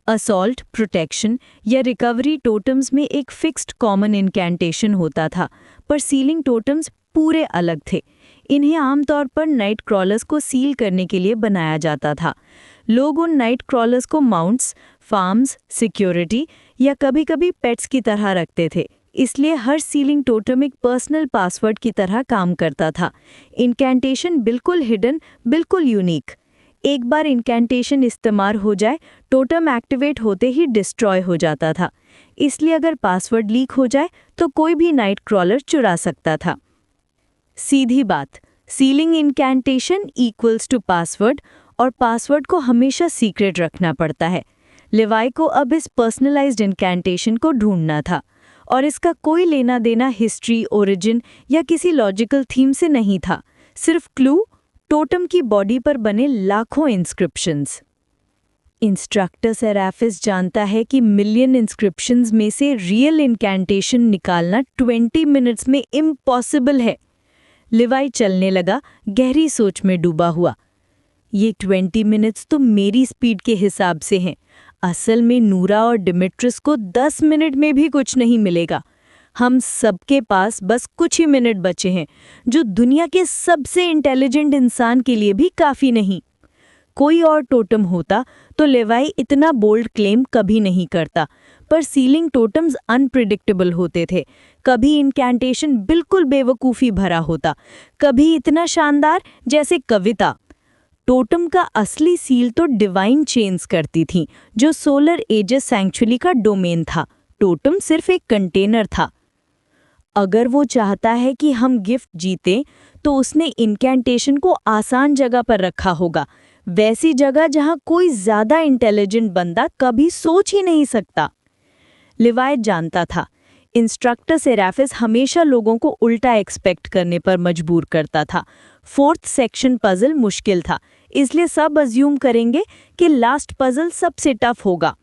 असॉल्ट, प्रोटेक्शन या रिकवरी टोटम्स में एक फिक्स्ड कॉमन इनकैंटेशन होता था, पर सीलिंग टोटम्स पूरे अलग थे। इन्हें आमतौर पर नाइट क्रॉलर्स को सील करने के लिए बनाया जाता था। लोग उन नाइट क्रॉलर्स को माउंट्स, फार्म्स, सिक्योरिटी या कभी-कभी पेट्स की तरह रखते थे, इसलिए हर सीलिंग टोटम एक पर्सनल पासवर्ड की तरह काम करता था। इनकैंटेशन बिल्कुल हिडन, बिल्कुल यूनिक। एक बार इनकैंटेशन इस्तेमाल हो जाए, टोटम एक्टिवेट होते ही डिस्ट्रॉय हो जाता था। इसलिए अगर पासवर्ड लीक हो जाए तो कोई भी नाइट क्रॉलर चुरा सकता था। सीधी बात, सीलिंग इनकैंटेशन इक्वल्स टू पासवर्ड, और पासवर्ड को हमेशा सीक्रेट रखना पड़ता है। लेवाई को अब इस पर्सनलाइज्ड इनकैंटेशन को ढूंढना था, और इसका कोई लेना देना हिस्ट्री, ओरिजिन या किसी लॉजिकल थीम से नहीं था। सिर्फ क्लू, टोटम की बॉडी पर बने लाखों इंस्क्रिप्शंस। इंस्ट्रक्टर सेराफिस जानता है कि मिलियन इंस्क्रिप्शंस में से रियल इनकैंटेशन निकालना 20 मिनट्स में इम्पॉसिबल है। लेवाई चलने लगा, गहरी सोच में डूबा हुआ। ये 20 मिनट्स तो मेरी स्पीड के हिसाब से हैं। असल में नूरा और डिमेट्रियस को 10 मिनट में भी कुछ नहीं मिलेगा। हम सबके पास बस कुछ ही मिनट बचे हैं, जो दुनिया के सबसे इंटेलिजेंट इंसान के लिए भी काफ़ी नहीं। कोई और टोटम होता तो लेवाई इतना बोल्ड क्लेम कभी नहीं करता, पर सीलिंग टोटम्स अनप्रिडिक्टेबल होते थे। कभी इनकैंटेशन बिल्कुल बेवकूफ़ी भरा होता, कभी इतना शानदार जैसे कविता। टोटम का असली सील तो डिवाइन चेन्स करती थी, जो सोलर एजेस सैंक्चुअरी का डोमेन था। टोटम सिर्फ एक कंटेनर था। अगर वो चाहता है कि हम गिफ्ट जीतें, तो उसने इनकैंटेशन को आसान जगह पर रखा होगा, वैसी जगह जहां कोई ज्यादा इंटेलिजेंट बंदा कभी सोच ही नहीं सकता। लेवाई जानता था, इंस्ट्रक्टर सेराफिस हमेशा लोगों को उल्टा एक्सपेक्ट करने पर मजबूर करता था। 4th सेक्शन पजल मुश्किल था, इसलिए सब अज्यूम करेंगे कि लास्ट पजल सबसे टफ होगा।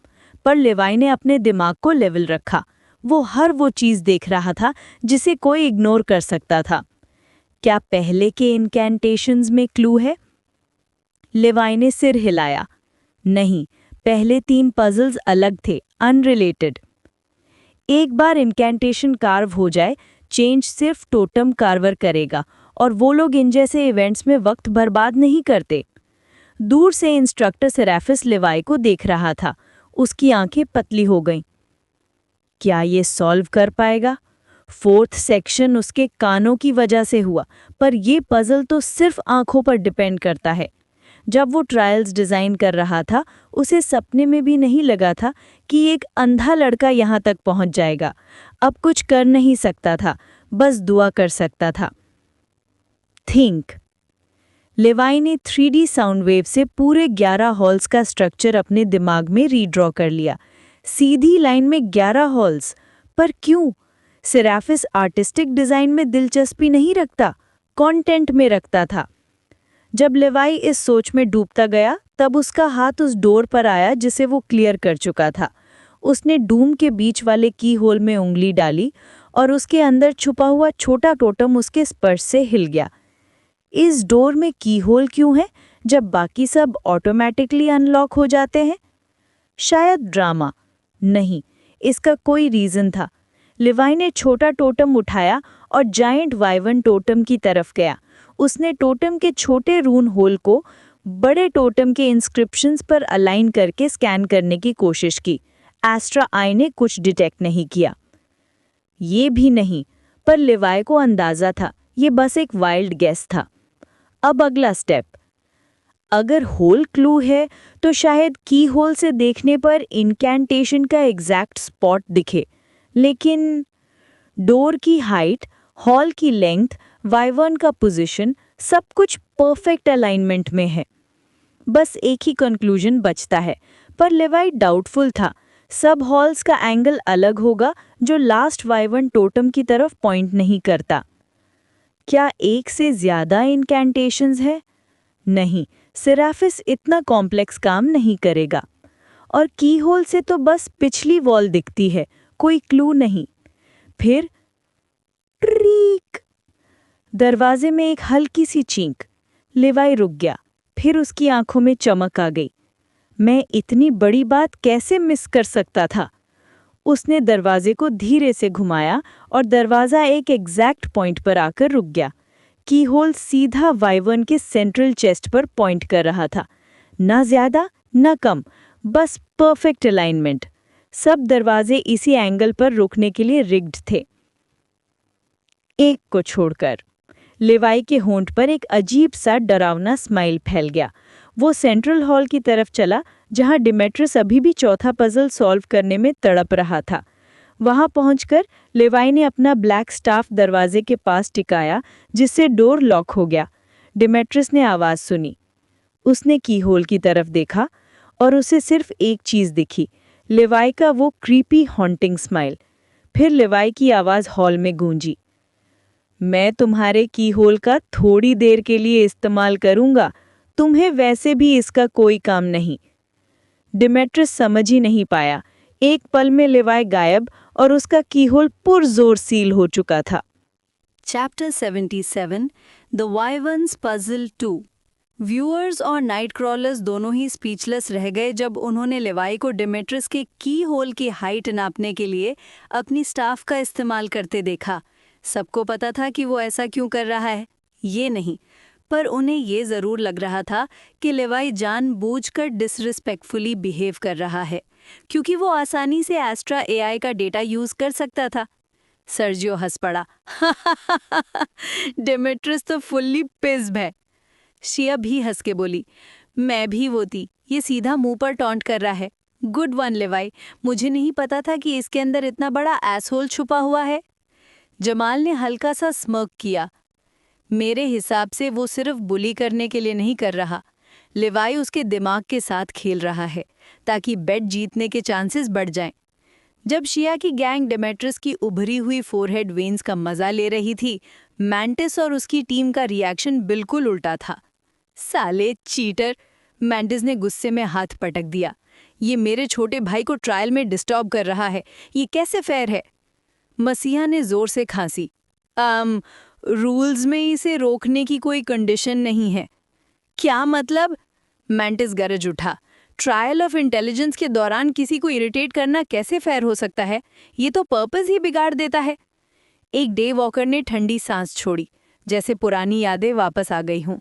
पर लेवाई ने अपने दिमाग को लेवल रखा। वो हर वो चीज़ देख रहा था जिसे कोई इग्नोर कर सकता था। क्या पहले के इनकैंटेशंस में क्लू है? लेवाई ने सिर हिलाया। नहीं, पहले 3 पजल्स अलग थे, अनरिलेटेड। एक बार इनकैंटेशन कार्व हो जाए, चेंज सिर्फ टोटम कार्वर करेगा, और वो लोग इन जैसे इवेंट्स में वक्त बर्बाद नहीं करते। दूर से इंस्ट्रक्टर सेराफिस लेवाई को देख रहा था। उसकी आंखें पतली हो गईं। क्या ये सॉल्व कर पाएगा? 4th सेक्शन उसके कानों की वजह से हुआ, पर ये पजल तो सिर्फ आंखों पर डिपेंड करता है। जब वो ट्रायल्स डिज़ाइन कर रहा था, उसे सपने में भी नहीं लगा था कि एक अंधा लड़का यहाँ तक पहुँच जाएगा। अब कुछ कर नहीं सकता था, बस दुआ कर सकता था। थिंक। लेवाई ने 3D साउंड वेव से पूरे 11 हॉल्स का स्ट्रक्चर अपने दिमाग में रीड्रॉ कर लिया। सीधी लाइन में 11 हॉल्स, पर क्यों? सेराफिस आर्टिस्टिक डिज़ाइन में दिलचस्पी नहीं रखता, कंटेंट में रखता था। जब लेवाई इस सोच में डूबता गया, तब उसका हाथ उस डोर पर आया जिसे वो क्लियर कर चुका था। उसने डूम के बीच वाले की होल में उंगली डाली, और उसके अंदर छुपा हुआ छोटा टोटम उसके स्पर्श से हिल गया। इस डोर में की होल क्यों है, जब बाकी सब ऑटोमेटिकली अनलॉक हो जाते हैं? शायद ड्रामा, नहीं, इसका कोई रीजन था। लिवाई ने छोटा टोटम उठाया और जायंट वाइवन टोटम की तरफ गया। उसने टोटम के छोटे रून होल को बड़े टोटम के इंस्क्रिप्शंस पर अलाइन करके स्कैन करने की कोशिश की। एस्ट्रा आई ने कुछ डिटेक्ट नहीं किया। ये भी नहीं, पर लिवाई को अंदाजा था ये बस एक वाइल्ड गेस था। अब अगला स्टेप, अगर होल क्लू है तो शायद की होल से देखने पर इनकैंटेशन का एग्जैक्ट स्पॉट दिखे, लेकिन डोर की हाइट, हॉल की लेंथ, वाइवर्न का पोजीशन, सब कुछ परफेक्ट अलाइनमेंट में है। बस एक ही कंक्लूजन बचता है, पर लिवाई डाउटफुल था। सब हॉल्स का एंगल अलग होगा जो लास्ट वाइवर्न टोटम की तरफ पॉइंट नहीं करता। क्या एक से ज्यादा इनकैंटेशंस है? नहीं, सेराफिस इतना कॉम्प्लेक्स काम नहीं करेगा। और की होल से तो बस पिछली वॉल दिखती है, कोई क्लू नहीं। फिर ट्रीक, दरवाजे में एक हल्की सी चींक। लिवाई रुक गया, फिर उसकी आंखों में चमक आ गई। मैं इतनी बड़ी बात कैसे मिस कर सकता था? उसने दरवाजे को धीरे से घुमाया और दरवाज़ा एक एग्जैक्ट पॉइंट पर आकर रुक गया। की होल सीधा वाइवर्न के सेंट्रल चेस्ट पर पॉइंट कर रहा था। ना ज़्यादा, ना कम, बस परफेक्ट अलाइनमेंट। सब दरवाजे इसी एंगल पर रुकने के लिए रिग्ड थे, एक को छोड़कर। लिवाई के होंठ पर एक अजीब सा डरावना स्माइल फैल गया। वो सेंट्रल हॉल की तरफ चला, जहां डिमेट्रियस अभी भी चौथा पजल सॉल्व करने में तड़प रहा था। वहां पहुंचकर लिवाई ने अपना ब्लैक स्टाफ दरवाजे के पास टिकाया, जिससे डोर लॉक हो गया। डिमेट्रियस ने आवाज़ सुनी। उसने की होल की तरफ देखा और उसे सिर्फ एक चीज़ दिखी, लिवाई का वो क्रीपी हॉन्टिंग स्माइल। फिर लिवाई की आवाज़ हॉल में गूंजी, मैं तुम्हारे की होल का थोड़ी देर के लिए इस्तेमाल करूंगा, तुम्हें वैसे भी इसका कोई काम नहीं। डिमेट्रियस समझ ही नहीं पाया। एक पल में लिवाई गायब और उसका कीहोल पुरजोर सील हो चुका था। Chapter 77 the wyverns puzzle 2। Viewers और नाइट क्रॉलर्स दोनों ही स्पीचलेस रह गए जब उन्होंने लिवाई को डिमेट्रियस के की होल की हाइट नापने के लिए अपनी स्टाफ का इस्तेमाल करते देखा। सबको पता था कि वो ऐसा क्यों कर रहा है, ये नहीं, पर उन्हें ये ज़रूर लग रहा था कि लिवाई जानबूझकर डिसरिस्पेक्टफुली बिहेव कर रहा है, क्योंकि वो आसानी से एस्ट्रा एआई का डेटा यूज़ कर सकता था। सर्जियो हंस पड़ा। डिमेट्रियस तो फुल्ली पिस्ड है। शिया भी हंस के बोली, मैं भी वो थी, ये सीधा मुंह पर टॉन्ट कर रहा है। गुड वन लिवाई, मुझे नहीं पता था कि इसके अंदर इतना बड़ा एसहोल छुपा हुआ है। जमाल ने हल्का सा स्मर्क किया। मेरे हिसाब से वो सिर्फ बुली करने के लिए नहीं कर रहा, लिवाई उसके दिमाग के साथ खेल रहा है ताकि बेट जीतने के चांसेस बढ़ जाएं। जब शिया की गैंग डिमेट्रियस की उभरी हुई फोरहेड वेन्स का मजा ले रही थी, मैंटिस और उसकी टीम का रिएक्शन बिल्कुल उल्टा था। साले चीटर, मैंटिस ने गुस्से में हाथ पटक दिया। ये मेरे छोटे भाई को ट्रायल में डिस्टर्ब कर रहा है, ये कैसे फेयर है? मसीहा ने जोर से खांसी। रूल्स में इसे रोकने की कोई कंडीशन नहीं है। क्या मतलब? मैंटिस गरज उठा। ट्रायल ऑफ इंटेलिजेंस के दौरान किसी को इरिटेट करना कैसे फेयर हो सकता है? ये तो पर्पस ही बिगाड़ देता है। एक डे वॉकर ने ठंडी सांस छोड़ी, जैसे पुरानी यादें वापस आ गई हों।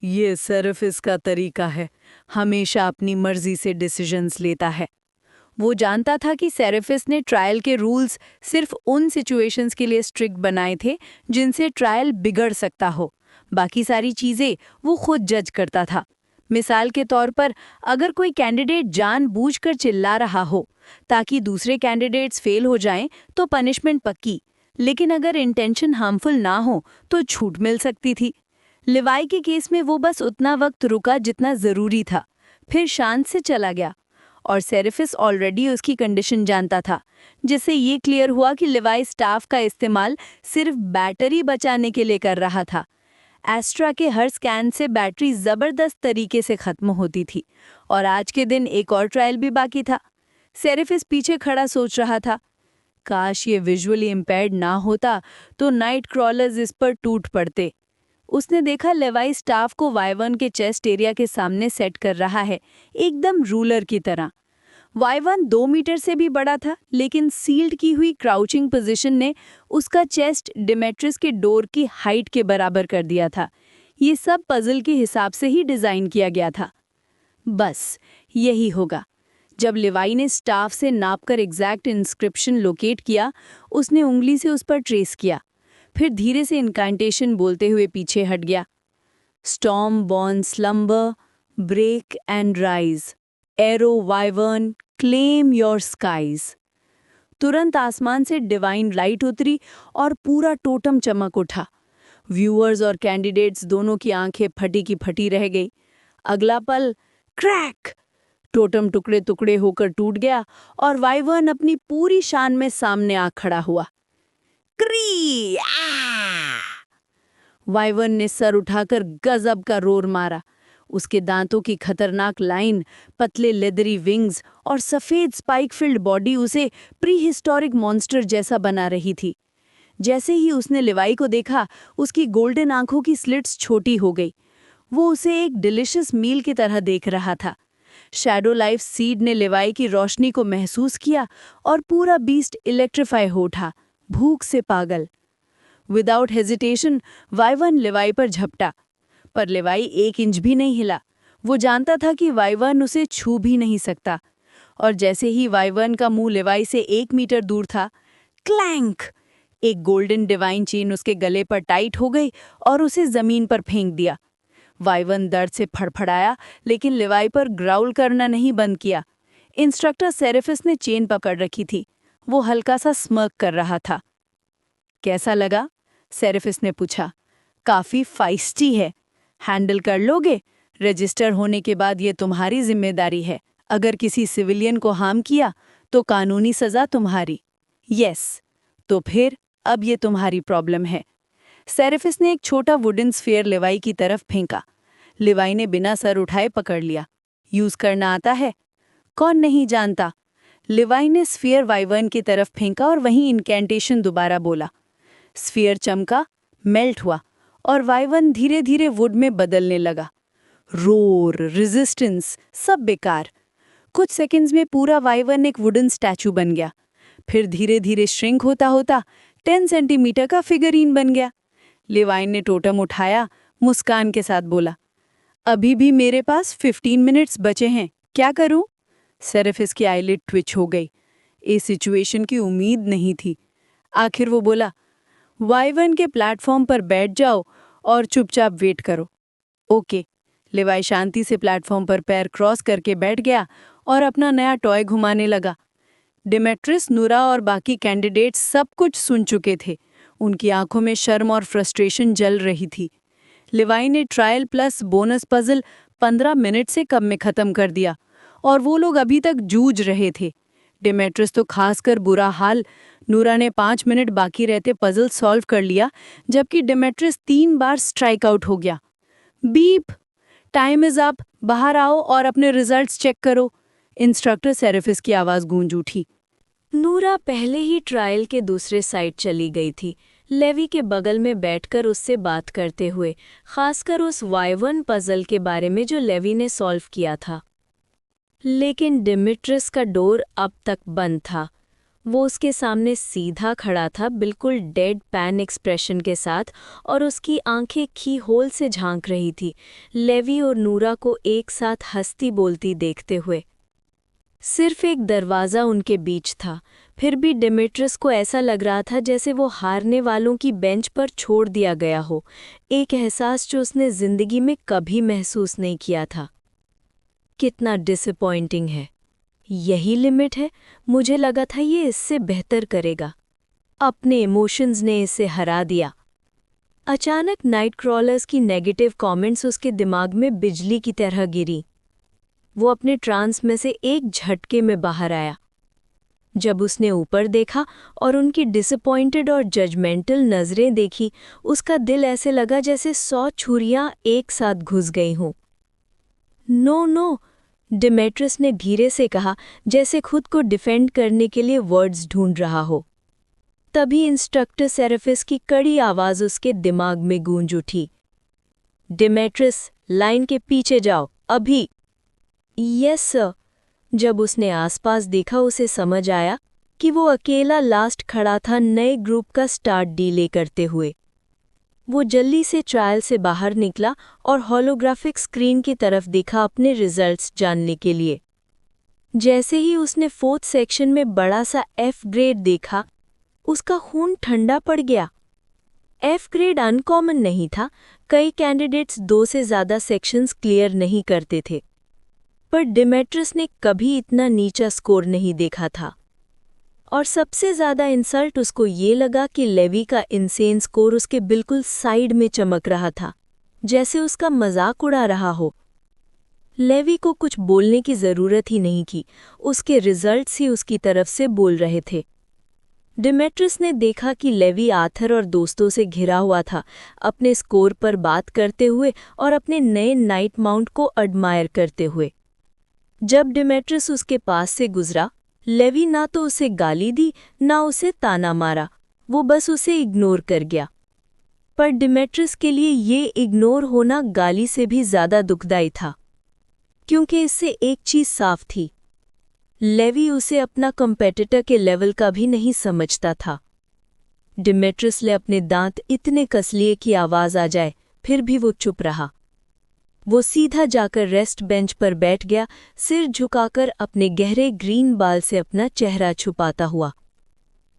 ये सिर्फ इसका तरीका है, हमेशा अपनी मर्जी से डिसीजंस लेता है। वो जानता था कि सेरेफिस ने ट्रायल के रूल्स सिर्फ उन सिचुएशंस के लिए स्ट्रिक्ट बनाए थे जिनसे ट्रायल बिगड़ सकता हो। बाकी सारी चीज़ें वो खुद जज करता था। मिसाल के तौर पर, अगर कोई कैंडिडेट जानबूझकर चिल्ला रहा हो ताकि दूसरे कैंडिडेट्स फेल हो जाएं, तो पनिशमेंट पक्की, लेकिन अगर इंटेंशन हार्मफुल ना हो तो छूट मिल सकती थी। लिवाई के केस में वो बस उतना वक्त रुका जितना ज़रूरी था, फिर शांत से चला गया। और सेरेफिस ऑलरेडी उसकी कंडीशन जानता था, जिससे ये क्लियर हुआ कि लिवाई स्टाफ का इस्तेमाल सिर्फ बैटरी बचाने के लिए कर रहा था। एस्ट्रा के हर स्कैन से बैटरी ज़बरदस्त तरीके से ख़त्म होती थी, और आज के दिन एक और ट्रायल भी बाकी था। सेरेफिस पीछे खड़ा सोच रहा था, काश ये विजुअली इम्पेयर्ड ना होता तो नाइट क्रॉलर्स इस पर टूट पड़ते। उसने देखा लिवाई स्टाफ को वाइवर्न के चेस्ट एरिया के सामने सेट कर रहा है, एकदम रूलर की तरह। Y1 2 मीटर से भी बड़ा था, लेकिन सील्ड की हुई क्राउचिंग पोजीशन ने उसका चेस्ट डिमेट्रिस के डोर की हाइट के बराबर कर दिया था। ये सब पजल के हिसाब से ही डिज़ाइन किया गया था। बस यही होगा। जब लिवाई ने स्टाफ से नापकर एग्जैक्ट इंस्क्रिप्शन लोकेट किया, उसने उंगली से उस पर ट्रेस किया, फिर धीरे से इनकांटेशन बोलते हुए पीछे हट गया। Storm born slumber, break and rise, arrow wyvern, claim your skies. तुरंत आसमान से डिवाइन लाइट उतरी और पूरा टोटम चमक उठा। व्यूअर्स और कैंडिडेट्स दोनों की आंखें फटी की फटी रह गई। अगला पल क्रैक, टोटम टुकड़े टुकड़े होकर टूट गया और वाइवर्न अपनी पूरी शान में सामने आ खड़ा हुआ। क्री! वाइवर्न ने सर उठाकर गजब का रोर मारा। उसके दांतों की खतरनाक लाइन, पतले लेदरी विंग्स और सफेद स्पाइक फिल्ड बॉडी उसे प्री हिस्टोरिक मॉन्स्टर जैसा बना रही थी। जैसे ही उसने लिवाई को देखा, उसकी गोल्डन आंखों की स्लिट्स छोटी हो गई। वो उसे एक डिलिशियस मील की तरह देख रहा था। शैडो लाइफ सीड ने लिवाई की रोशनी को महसूस किया और पूरा बीस्ट इलेक्ट्रीफाई हो उठा, भूख से पागल। विदाउट हेजिटेशन वाइवर्न लिवाई पर झपटा, पर लिवाई 1 इंच भी नहीं हिला। वो जानता था कि वाइवर्न उसे छू भी नहीं सकता। और जैसे ही वाइवर्न का मुंह लिवाई से 1 मीटर दूर था, क्लैंक! एक गोल्डन डिवाइन चेन उसके गले पर टाइट हो गई और उसे जमीन पर फेंक दिया। वाइवर्न दर्द से फड़फड़ाया, लेकिन लिवाई पर ग्राउल करना नहीं बंद किया। इंस्ट्रक्टर सेरेफिस ने चेन पकड़ रखी थी। वो हल्का सा स्मर्क कर रहा था। कैसा लगा? सेरेफिस ने पूछा। काफी फाइस्टी है। हैंडल कर लोगे? रजिस्टर होने के बाद ये तुम्हारी जिम्मेदारी है। अगर किसी सिविलियन को हार्म किया तो कानूनी सजा तुम्हारी। यस। तो फिर अब ये तुम्हारी प्रॉब्लम है। सेरेफिस ने एक छोटा वुडन स्फीयर लिवाई की तरफ फेंका। लिवाई ने बिना सर उठाए पकड़ लिया। यूज करना आता है? कौन नहीं जानता। लिवाई ने स्फीयर वाइवर्न की तरफ फेंका और वहीं इनकैंटेशन दोबारा बोला। स्फीयर चमका, मेल्ट हुआ और वाइवर्न धीरे धीरे वुड में बदलने लगा। रोर, रेजिस्टेंस, सब बेकार। कुछ सेकंड्स में पूरा वाइवर्न एक वुडन स्टैचू बन गया। फिर धीरे धीरे श्रिंक होता होता 10 सेंटीमीटर का फिगरीन बन गया। लिवाई ने टोटम उठाया, मुस्कान के साथ बोला, अभी भी मेरे पास 15 मिनट्स बचे हैं, क्या करूं? सेरेफिस की आईलिड ट्विच हो गई। इस सिचुएशन की उम्मीद नहीं थी। आखिर वो बोला, वाइवर्न के प्लेटफॉर्म पर बैठ जाओ और चुपचाप वेट करो। ओके। लिवाई शांति से प्लेटफॉर्म पर पैर क्रॉस करके बैठ गया और अपना नया टॉय घुमाने लगा। डिमेट्रिस, नूरा और बाकी कैंडिडेट्स सब कुछ सुन चुके थे। उनकी आंखों में शर्म और फ्रस्ट्रेशन जल रही थी। लिवाई ने trial plus bonus puzzle 15 minute से कम में खत्म कर दिया और वो लोग अभी तक जूझ रहे थे। डिमेट्रिस तो खासकर बुरा हाल। नूरा ने 5 मिनट बाकी रहते पजल सॉल्व कर लिया, जबकि डिमेट्रिस 3 बार स्ट्राइक आउट हो गया। बीप! टाइम इज अप, बाहर आओ और अपने रिजल्ट्स चेक करो। इंस्ट्रक्टर सेरेफिस की आवाज गूंज उठी। नूरा पहले ही ट्रायल के दूसरे साइड चली गई थी, लेवी के बगल में बैठकर उससे बात करते हुए, खासकर उस वाइवर्न पजल के बारे में जो लेवी ने सॉल्व किया था। लेकिन डिमिट्रिस का डोर अब तक बंद था। वो उसके सामने सीधा खड़ा था, बिल्कुल डेड पैन एक्सप्रेशन के साथ, और उसकी आंखें की होल से झांक रही थी, लेवी और नूरा को एक साथ हंसती बोलती देखते हुए। सिर्फ एक दरवाज़ा उनके बीच था, फिर भी डिमिट्रिस को ऐसा लग रहा था जैसे वो हारने वालों की बेंच पर छोड़ दिया गया हो, एक एहसास जो उसने ज़िंदगी में कभी महसूस नहीं किया था। कितना डिसअपॉइंटिंग है। यही लिमिट है? मुझे लगा था ये इससे बेहतर करेगा। अपने इमोशंस ने इसे हरा दिया। अचानक नाइट क्रॉलर्स की नेगेटिव कमेंट्स उसके दिमाग में बिजली की तरह गिरी। वो अपने ट्रांस में से एक झटके में बाहर आया। जब उसने ऊपर देखा और उनकी डिसअपॉइंटेड और जजमेंटल नज़रें देखी, उसका दिल ऐसे लगा जैसे 100 छुरियां एक साथ घुस गई हों। नो नो, डिमेट्रिस ने धीरे से कहा, जैसे खुद को डिफेंड करने के लिए वर्ड्स ढूंढ रहा हो। तभी इंस्ट्रक्टर सेरेफिस की कड़ी आवाज़ उसके दिमाग में गूंज उठी। डिमेट्रिस, लाइन के पीछे जाओ, अभी। Yes sir. जब उसने आसपास देखा उसे समझ आया कि वो अकेला लास्ट खड़ा था नए ग्रुप का स्टार्ट डीले करते हुए। वो जल्दी से ट्रायल से बाहर निकला और होलोग्राफिक स्क्रीन की तरफ देखा अपने रिजल्ट्स जानने के लिए। जैसे ही उसने 4th सेक्शन में बड़ा सा F ग्रेड देखा, उसका खून ठंडा पड़ गया। F ग्रेड अनकॉमन नहीं था, कई कैंडिडेट्स 2 से ज़्यादा सेक्शंस क्लियर नहीं करते थे, पर डिमेट्रियस ने कभी इतना नीचा स्कोर नहीं देखा था। और सबसे ज़्यादा इंसल्ट उसको ये लगा कि लेवी का इनसेन स्कोर उसके बिल्कुल साइड में चमक रहा था, जैसे उसका मजाक उड़ा रहा हो। लेवी को कुछ बोलने की ज़रूरत ही नहीं थी, उसके रिजल्ट्स ही उसकी तरफ से बोल रहे थे। डिमेट्रियस ने देखा कि लेवी आर्थर और दोस्तों से घिरा हुआ था, अपने स्कोर पर बात करते हुए और अपने नए नाइट माउंट को एडमायर करते हुए। जब डिमेट्रियस उसके पास से गुजरा, लेवी ना तो उसे गाली दी ना उसे ताना मारा, वो बस उसे इग्नोर कर गया। पर डिमेट्रियस के लिए ये इग्नोर होना गाली से भी ज़्यादा दुखदाई था, क्योंकि इससे एक चीज़ साफ थी, लेवी उसे अपना कॉम्पिटिटर के लेवल का भी नहीं समझता था। डिमेट्रियस ने अपने दांत इतने कस लिए कि आवाज़ आ जाए, फिर भी वो चुप रहा। वो सीधा जाकर रेस्ट बेंच पर बैठ गया, सिर झुकाकर अपने गहरे ग्रीन बाल से अपना चेहरा छुपाता हुआ।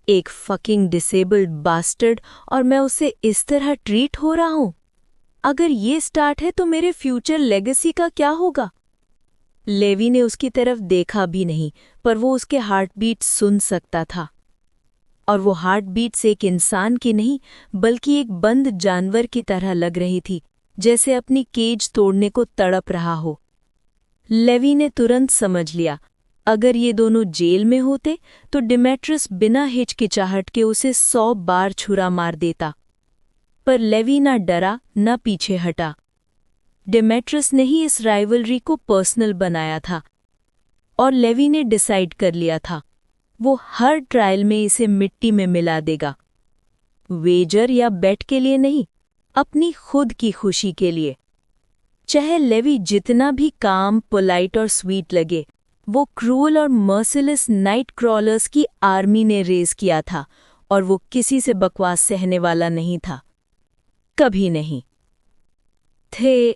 एक फकिंग डिसेबल्ड बास्टर्ड और मैं उसे इस तरह ट्रीट हो रहा हूं? अगर ये स्टार्ट है तो मेरे फ्यूचर लेगेसी का क्या होगा? लेवी ने उसकी तरफ देखा भी नहीं, पर वो उसके हार्ट बीट सुन सकता था। और वो हार्ट बीट्स एक इंसान की नहीं, बल्कि एक बंद जानवर की तरह लग रही थी, जैसे अपनी केज तोड़ने को तड़प रहा हो। लेवी ने तुरंत समझ लिया, अगर ये दोनों जेल में होते तो डिमेट्रियस बिना हिचकिचाहट के उसे 100 बार छुरा मार देता। पर लेवी ना डरा न पीछे हटा। डिमेट्रियस ने ही इस राइवलरी को पर्सनल बनाया था, और लेवी ने डिसाइड कर लिया था, वो हर ट्रायल में इसे मिट्टी में मिला देगा। वेजर या बेट के लिए नहीं, अपनी खुद की खुशी के लिए। चाहे लेवी जितना भी काम, पोलाइट और स्वीट लगे, वो क्रूअल और मर्सिलेस नाइट क्रॉलर्स की आर्मी ने रेज किया था, और वो किसी से बकवास सहने वाला नहीं था, कभी नहीं थे।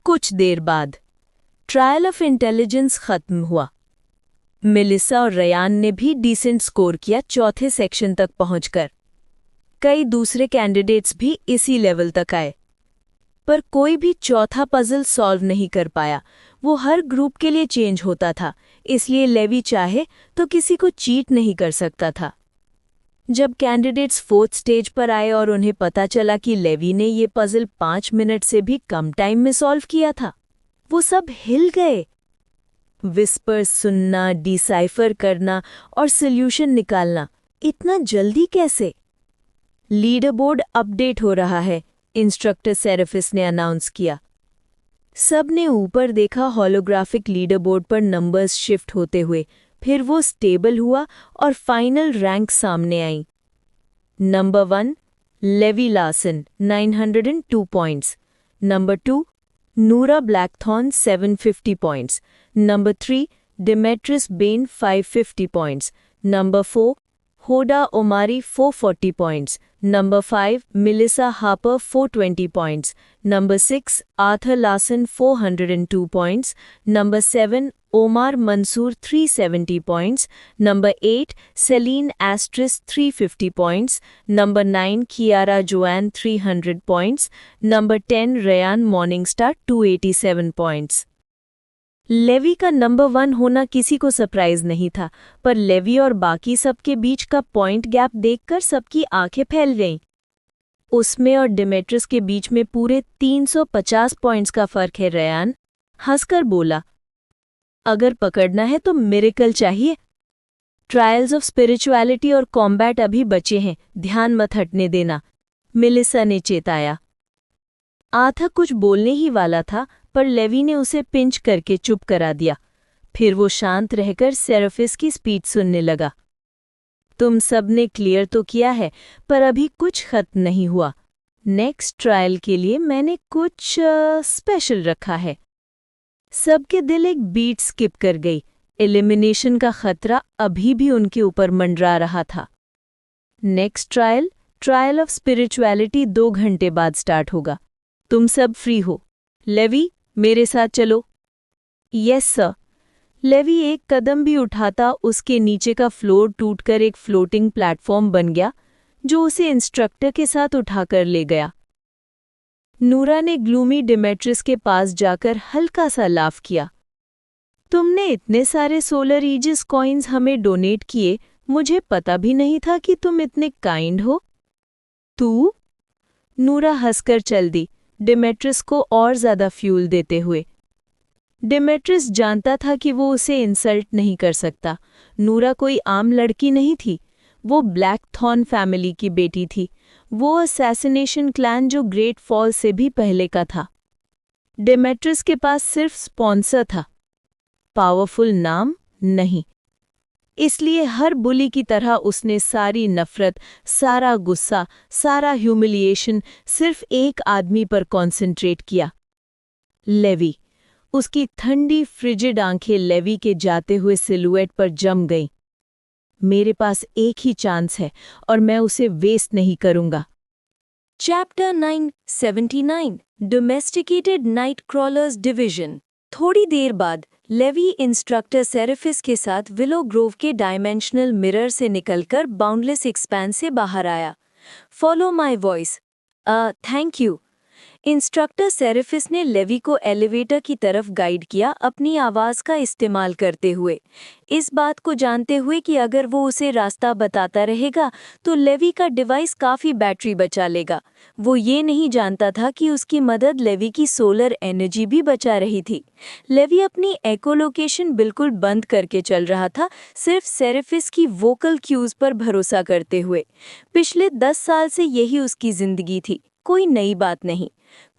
कुछ देर बाद ट्रायल ऑफ इंटेलिजेंस खत्म हुआ। मेलिसा और रयान ने भी डिसेंट स्कोर किया 4थे सेक्शन तक पहुंचकर। कई दूसरे कैंडिडेट्स भी इसी लेवल तक आए, पर कोई भी चौथा पजल सॉल्व नहीं कर पाया। वो हर ग्रुप के लिए चेंज होता था, इसलिए लेवी चाहे तो किसी को चीट नहीं कर सकता था। जब कैंडिडेट्स 4th स्टेज पर आए और उन्हें पता चला कि लेवी ने ये पजल 5 मिनट से भी कम टाइम में सॉल्व किया था, वो सब हिल गए। विस्पर्स सुनना, डिसाइफर करना और सॉल्यूशन निकालना, इतना जल्दी कैसे? लीडर बोर्ड अपडेट हो रहा है, इंस्ट्रक्टर सेरेफिस ने अनाउंस किया। सब ने ऊपर देखा होलोग्राफिक लीडर बोर्ड पर नंबर्स शिफ्ट होते हुए, फिर वो स्टेबल हुआ और फाइनल रैंक सामने आई। Number 1 Levi Larson 902 points, number 2 Nora Blackthorn 750 points, number 3 Demetrius Ben 550 points, number 4 Hoda Omari 440 points, number 5 Melissa Harper 420 points, number 6 Arthur Larson 402 points, number 7 Omar Mansour 370 points, number 8 Celine Astris 350 points, number 9 Kiara Joan 300 points, number 10 Ryan Morningstar 287 points. Levi का number 1 होना किसी को surprise नहीं था, पर levy और बाकी सबके बीच का पॉइंट गैप देखकर सबकी आंखें फैल गईं। उसमें और डिमेट्रियस के बीच में पूरे 350 पॉइंट्स का फर्क है। रयान हंसकर बोला, अगर पकड़ना है तो मिरेकल चाहिए। ट्रायल्स ऑफ स्पिरिचुअलिटी और कॉम्बैट अभी बचे हैं, ध्यान मत हटने देना, मेलिसा ने चेताया। आर्थर कुछ बोलने ही वाला था, पर लेवी ने उसे पिंच करके चुप करा दिया। फिर वो शांत रहकर सेरेफिस की स्पीच सुनने लगा। तुम सबने क्लियर तो किया है, पर अभी कुछ खत्म नहीं हुआ। नेक्स्ट ट्रायल के लिए मैंने कुछ स्पेशल रखा है। सबके दिल एक बीट स्किप कर गई। एलिमिनेशन का खतरा अभी भी उनके ऊपर मंडरा रहा था। नेक्स्ट ट्रायल ऑफ स्पिरिचुअलिटी 2 घंटे बाद स्टार्ट होगा। तुम सब फ्री हो? लेवी, मेरे साथ चलो। Yes sir. लेवी एक कदम भी उठाता उसके नीचे का फ्लोर टूटकर एक फ्लोटिंग प्लेटफॉर्म बन गया, जो उसे इंस्ट्रक्टर के साथ उठाकर ले गया। नूरा ने ग्लूमी डिमेट्रिस के पास जाकर हल्का सा लाफ किया। तुमने इतने सारे सोलर ईजिस कॉइन्स हमें डोनेट किए, मुझे पता भी नहीं था कि तुम इतने काइंड हो। तू? नूरा हंसकर चल दी, डिमेट्रिस को और ज्यादा फ्यूल देते हुए। डिमेट्रिस जानता था कि वो उसे इंसल्ट नहीं कर सकता। नूरा कोई आम लड़की नहीं थी, वो ब्लैक थॉर्न फैमिली की बेटी थी, वो असैसिनेशन क्लैन जो ग्रेट फॉल से भी पहले का था। डिमेट्रिस के पास सिर्फ स्पॉन्सर था, पावरफुल नाम नहीं। इसलिए हर बुली की तरह उसने सारी नफरत, सारा गुस्सा, सारा ह्यूमिलिएशन सिर्फ एक आदमी पर कॉन्सेंट्रेट किया, लेवी। उसकी ठंडी फ्रिजिड आंखें लेवी के जाते हुए सिलुएट पर जम गईं। मेरे पास एक ही चांस है और मैं उसे वेस्ट नहीं करूंगा। Chapter 979 domesticated night crawlers division. थोड़ी देर बाद लेवी इंस्ट्रक्टर सेरेफिस के साथ विलो ग्रोव के डायमेंशनल मिरर से निकलकर बाउंडलेस एक्सपैन से बाहर आया। Follow my voice. Thank you. Instructor Seraphis ने लेवी को एलिवेटर की तरफ गाइड किया, अपनी आवाज़ का इस्तेमाल करते हुए, इस बात को जानते हुए कि अगर वो उसे रास्ता बताता रहेगा तो लेवी का डिवाइस काफ़ी बैटरी बचा लेगा। वो ये नहीं जानता था कि उसकी मदद लेवी की सोलर एनर्जी भी बचा रही थी। लेवी अपनी एकोलोकेशन बिल्कुल बंद करके चल रहा था, सिर्फ सेरेफिस की वोकल क्यूज़ पर भरोसा करते हुए। पिछले 10 साल से यही उसकी ज़िंदगी थी, कोई नई बात नहीं।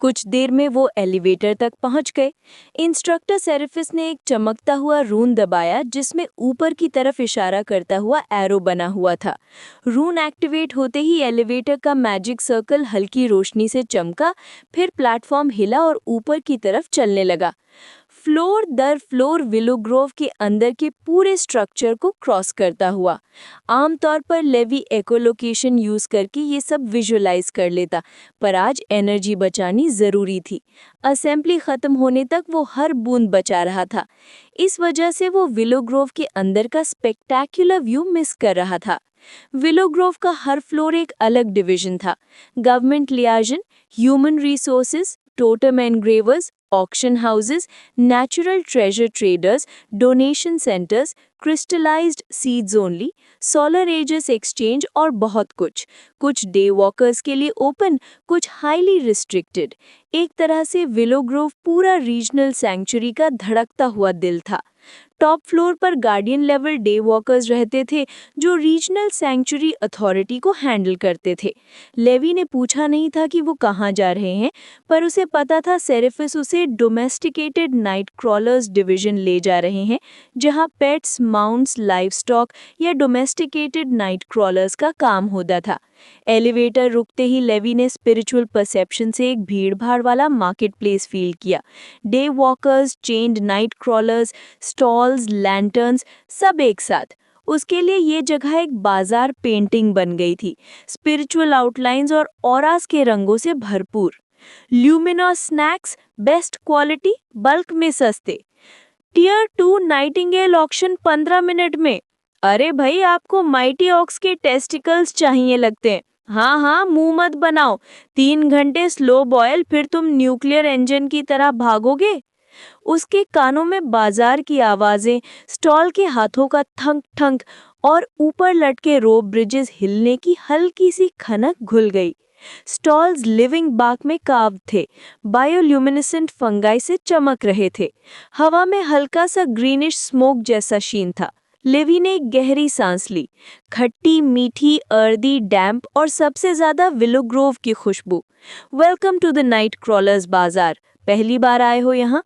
कुछ देर में वो एलिवेटर तक पहुंच गए। इंस्ट्रक्टर सेरेफिस ने एक चमकता हुआ रून दबाया जिसमें ऊपर की तरफ इशारा करता हुआ एरो बना हुआ था। रून एक्टिवेट होते ही एलिवेटर का मैजिक सर्कल हल्की रोशनी से चमका, फिर प्लेटफॉर्म हिला और ऊपर की तरफ चलने लगा, फ्लोर दर फ्लोर विलो ग्रोव के अंदर के पूरे स्ट्रक्चर को क्रॉस करता हुआ। आमतौर पर लेवी एकोलोकेशन यूज करके ये सब विजुअलाइज कर लेता, पर आज एनर्जी बचानी जरूरी थी। असेंबली खत्म होने तक वो हर बूंद बचा रहा था। इस वजह से वो विलो ग्रोव के अंदर का स्पेक्टैक्युलर व्यू मिस कर रहा था। विलो ग्रोव का हर फ्लोर एक अलग डिवीजन था। Government liaison, human resources, totem engravers, auction houses, natural treasure traders, donation centres, crystallized seeds only, solar ages exchange और बहुत कुछ। कुछ डे वॉकर्स के लिए ओपन, कुछ हाईली रिस्ट्रिक्टेड। एक तरह से विलो ग्रोव पूरा रीजनल सैंक्चुरी का धड़कता हुआ दिल था। टॉप फ्लोर पर गार्डियन लेवल डे वॉकर्स रहते थे जो रीजनल सैंक्चुरी अथॉरिटी को हैंडल करते थे। लेवी ने पूछा नहीं था कि वो कहाँ जा रहे हैं, पर उसे पता था सेरेफिस उसे डोमेस्टिकेटेड नाइट क्रॉलर्स डिवीजन ले जा रहे हैं, जहाँ पेट्स, माउंट्स, लाइवस्टॉक या डोमेस्टिकेटेड नाइट क्रॉलर्स का काम होता था। एलिवेटर रुकते ही लेवी ने स्पिरिचुअल परसेप्शन से एक भीड़-भाड़ वाला मार्केट प्लेस फील किया। Day walkers, chained night crawlers, stalls, lanterns, सब एक साथ। उसके लिए ये जगह एक बाजार पेंटिंग बन गई थी, स्पिरिचुअल आउटलाइंस और ऑरास के रंगों से भरपूर। ल्यूमिनोस स्नैक्स, बेस्ट क्वालिटी, बल्क में सस्ते। टियर 2 नाइटिंगेल ऑक्शन 15 मिनट में। अरे भाई, आपको माइटी ऑक्स के टेस्टिकल्स चाहिए लगते हैं। हाँ हाँ, मुंह मत बनाओ। 3 घंटे स्लो बॉयल, फिर तुम न्यूक्लियर इंजन की तरह भागोगे। उसके कानों में बाजार की आवाजें, स्टॉल के हाथों का थंक थंक और ऊपर लटके रोप ब्रिजेस हिलने की हल्की सी खनक घुल गई। स्टॉल्स लिविंग बार्क में कार्व थे, बायोल्यूमिनेसेंट फंगाई से चमक रहे थे। हवा में हल्का सा ग्रीनिश स्मोक जैसा शीन था। लेवी ने एक गहरी सांस ली। खट्टी, मीठी, अर्दी, डैम्प और सबसे ज्यादा विलो ग्रोव की खुशबू। Welcome to the night crawlers बाजार। पहली बार आए हो यहाँ?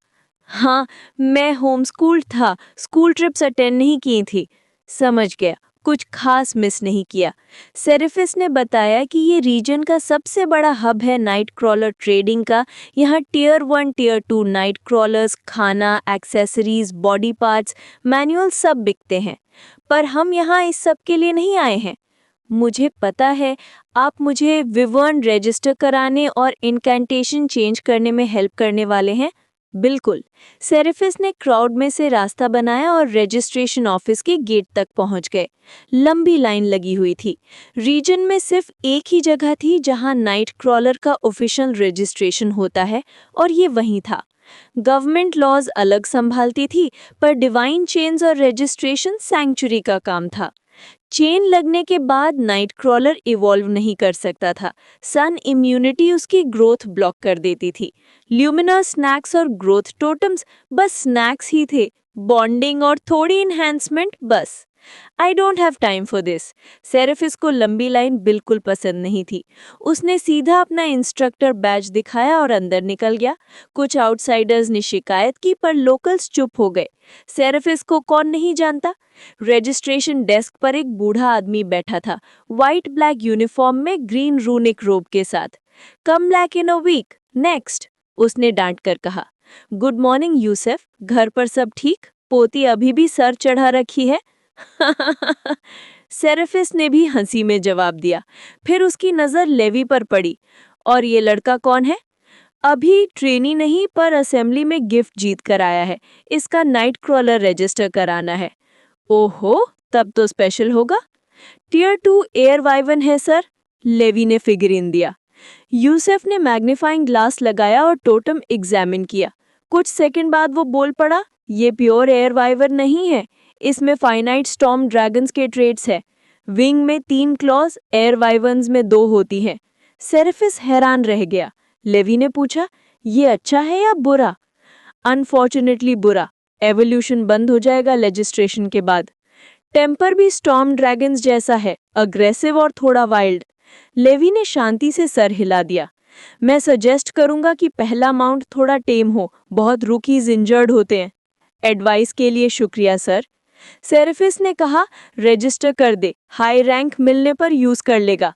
हाँ, मैं होम स्कूल था, स्कूल ट्रिप्स अटेंड नहीं की थी। समझ गया, कुछ खास मिस नहीं किया। सेरेफिस ने बताया कि ये रीजन का सबसे बड़ा हब है नाइट क्रॉलर ट्रेडिंग का। यहाँ टियर 1 टियर 2 नाइट क्रॉलर्स, खाना, एक्सेसरीज, बॉडी पार्ट्स, मैनुअल सब बिकते हैं। पर हम यहाँ इस सब के लिए नहीं आए हैं। मुझे पता है आप मुझे विवर्न रजिस्टर कराने और इनकैंटेशन चेंज करने में हेल्प करने वाले हैं। बिल्कुल। सेरेफिस ने क्राउड में से रास्ता बनाया और रजिस्ट्रेशन ऑफिस के गेट तक पहुंच गए। लंबी लाइन लगी हुई थी। रीजन में सिर्फ एक ही जगह थी जहां नाइट क्रॉलर का ऑफिशियल रजिस्ट्रेशन होता है और ये वहीं था। गवर्नमेंट लॉज अलग संभालती थी, पर डिवाइन चेन्स और रजिस्ट्रेशन सैंक्चुरी का काम था। चेन लगने के बाद नाइट क्रॉलर इवॉल्व नहीं कर सकता था। सन इम्यूनिटी उसकी ग्रोथ ब्लॉक कर देती थी। ल्यूमिनर स्नैक्स और ग्रोथ टोटम्स बस स्नैक्स ही थे, बॉन्डिंग और थोड़ी इन्हेंसमेंट बस। I don't have time for this. Seraphis को लंबी लाइन बिल्कुल पसंद नहीं थी। उसने सीधा अपना इंस्ट्रक्टर बैज दिखाया और अंदर निकल गया। कुछ आउटसाइडर्स ने शिकायत की, पर लोकल्स चुप हो गए। सेरेफिस को कौन नहीं जानता। रजिस्ट्रेशन डेस्क पर एक बूढ़ा आदमी बैठा था, व्हाइट ब्लैक यूनिफॉर्म में ग्रीन रूनिक रोब के साथ। Come back in a week, next, उसने डांट कर कहा। गुड मॉर्निंग यूसुफ, घर पर सब ठीक? पोती अभी भी सर चढ़ा रखी है? सेरेफिस ने भी हंसी में जवाब दिया। फिर उसकी नजर लेवी पर पड़ी। और ये लड़का कौन है? अभी ट्रेनी नहीं, पर असेंबली में गिफ्ट जीत कर आया है। इसका नाइट क्रॉलर रजिस्टर कराना है। ओहो, तब तो स्पेशल होगा। टियर 2 एयर वाइवन है सर, लेवी ने फिगरीन दिया। यूसुफ ने मैग्नीफाइंग ग्लास लगाया और टोटम एग्जामिन किया। कुछ सेकंड बाद वो बोल पड़ा, ये प्योर एयर वाइवर नहीं है, इसमें फाइनाइट स्टॉर्म ड्रैगन्स के ट्रेड्स है। विंग में 3 क्लॉज, एयर वाइवर्न्स में 2 होती हैं। सेरेफिस हैरान रह गया। लेवी ने पूछा, ये अच्छा है या बुरा? अनफॉर्चुनेटली बुरा। एवोल्यूशन बंद हो जाएगा रजिस्ट्रेशन के बाद। टेम्पर भी स्टॉर्म ड्रैगन्स जैसा है, अग्रेसिव और थोड़ा वाइल्ड। लेवी ने शांति से सर हिला दिया। मैं सजेस्ट करूंगा कि पहला माउंट थोड़ा टेम हो, बहुत रूकीज इंजर्ड होते हैं। एडवाइस के लिए शुक्रिया सर। सेरेफिस ने कहा, रजिस्टर कर दे, हाई रैंक मिलने पर यूज कर लेगा।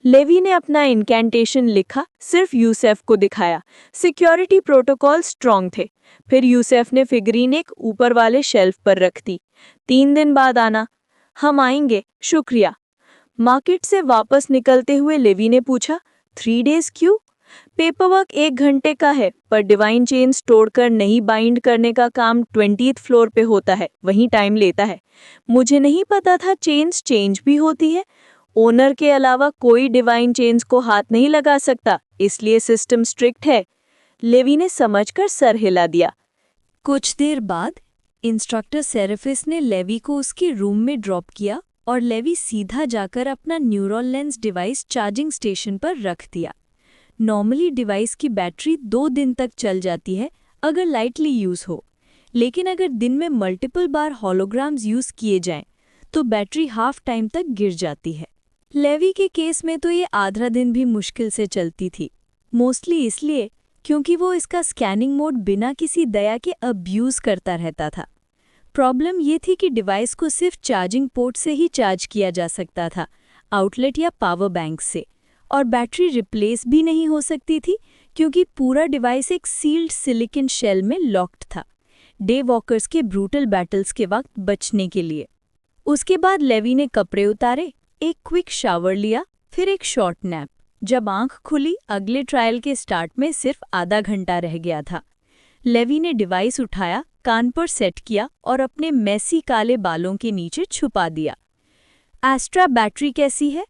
लेवी ने अपना इनकैंटेशन लिखा, सिर्फ यूसुफ को दिखाया। सिक्योरिटी प्रोटोकॉल स्ट्रांग थे। फिर यूसुफ ने फिगरीन एक ऊपर वाले शेल्फ पर रख दी। 3 दिन बाद आना। हम आएंगे, शुक्रिया। मार्केट से वापस निकलते हुए लेवी ने पूछा, 3 डेज क्यों? पेपरवर्क 1 घंटे का है, पर डिवाइन चेन्स तोड़कर नई बाइंड करने का काम 20th फ्लोर पे होता है, वहीं टाइम लेता है। मुझे नहीं पता था चेन्स चेंज भी होती है। ओनर के अलावा कोई डिवाइन चेन्स को हाथ नहीं लगा सकता, इसलिए सिस्टम स्ट्रिक्ट है। लेवी ने समझकर सर हिला दिया। कुछ देर बाद इंस्ट्रक्टर सेरेफिस ने लेवी को उसके रूम में ड्रॉप किया और लेवी सीधा जाकर अपना neural lens device charging station पर रख दिया। नॉर्मली डिवाइस की बैटरी 2 दिन तक चल जाती है अगर लाइटली यूज़ हो, लेकिन अगर दिन में मल्टीपल बार होलोग्राम्स यूज़ किए जाएं तो बैटरी हाफ टाइम तक गिर जाती है। लेवी के केस में तो ये आधा दिन भी मुश्किल से चलती थी, मोस्टली इसलिए क्योंकि वो इसका स्कैनिंग मोड बिना किसी दया के अब्यूज़ करता रहता था। प्रॉब्लम ये थी कि डिवाइस को सिर्फ चार्जिंग पोर्ट से ही चार्ज किया जा सकता था, आउटलेट या पावर बैंक से, और बैटरी रिप्लेस भी नहीं हो सकती थी क्योंकि पूरा डिवाइस एक सील्ड सिलिकॉन शेल में लॉक्ड था, डे वॉकर्स के ब्रूटल बैटल्स के वक्त बचने के लिए। उसके बाद लेवी ने कपड़े उतारे, एक क्विक शावर लिया, फिर एक शॉर्ट नैप। जब आंख खुली, अगले ट्रायल के स्टार्ट में सिर्फ आधा घंटा रह गया था। लेवी ने डिवाइस उठाया, कान पर सेट किया और अपने मैसी काले बालों के नीचे छुपा दिया। एस्ट्रा बैटरी कैसी है?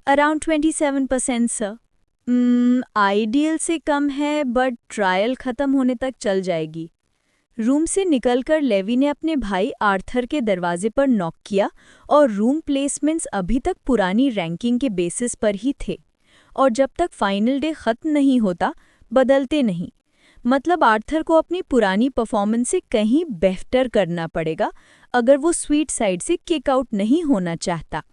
Around 27% sir. आइडियल से कम है, बट ट्रायल खत्म होने तक चल जाएगी। रूम से निकलकर लेवी ने अपने भाई आर्थर के दरवाजे पर नॉक किया और रूम प्लेसमेंट्स अभी तक पुरानी रैंकिंग के बेसिस पर ही थे और जब तक फाइनल डे खत्म नहीं होता बदलते नहीं। मतलब आर्थर को अपनी पुरानी परफॉर्मेंस से कहीं बेहतर करना पड़ेगा अगर वो स्वीट साइड से किक आउट नहीं होना चाहता।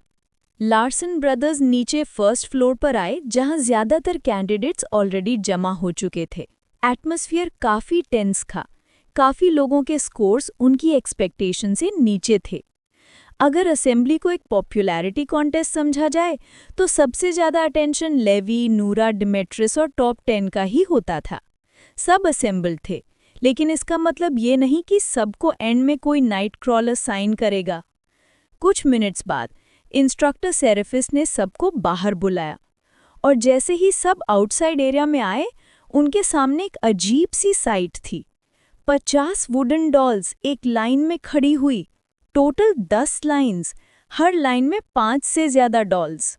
लार्सन ब्रदर्स नीचे फर्स्ट फ्लोर पर आए जहां ज्यादातर कैंडिडेट्स ऑलरेडी जमा हो चुके थे। एटमॉस्फेयर काफ़ी टेंस था, काफ़ी लोगों के स्कोर्स उनकी एक्सपेक्टेशन से नीचे थे। अगर असेंबली को एक पॉपुलैरिटी कॉन्टेस्ट समझा जाए तो सबसे ज़्यादा अटेंशन लेवी, नूरा, डिमेट्रियस और टॉप 10 का ही होता था। सब असेंबल्ड थे, लेकिन इसका मतलब ये नहीं कि सबको एंड में कोई नाइट क्रॉलर साइन करेगा। कुछ मिनट्स बाद इंस्ट्रक्टर सेरेफिस ने सबको बाहर बुलाया और जैसे ही सब आउटसाइड एरिया में आए, उनके सामने एक अजीब सी साइट थी। 50 वुडन डॉल्स एक लाइन में खड़ी हुई, टोटल 10 लाइन्स, हर लाइन में 5 से ज़्यादा डॉल्स।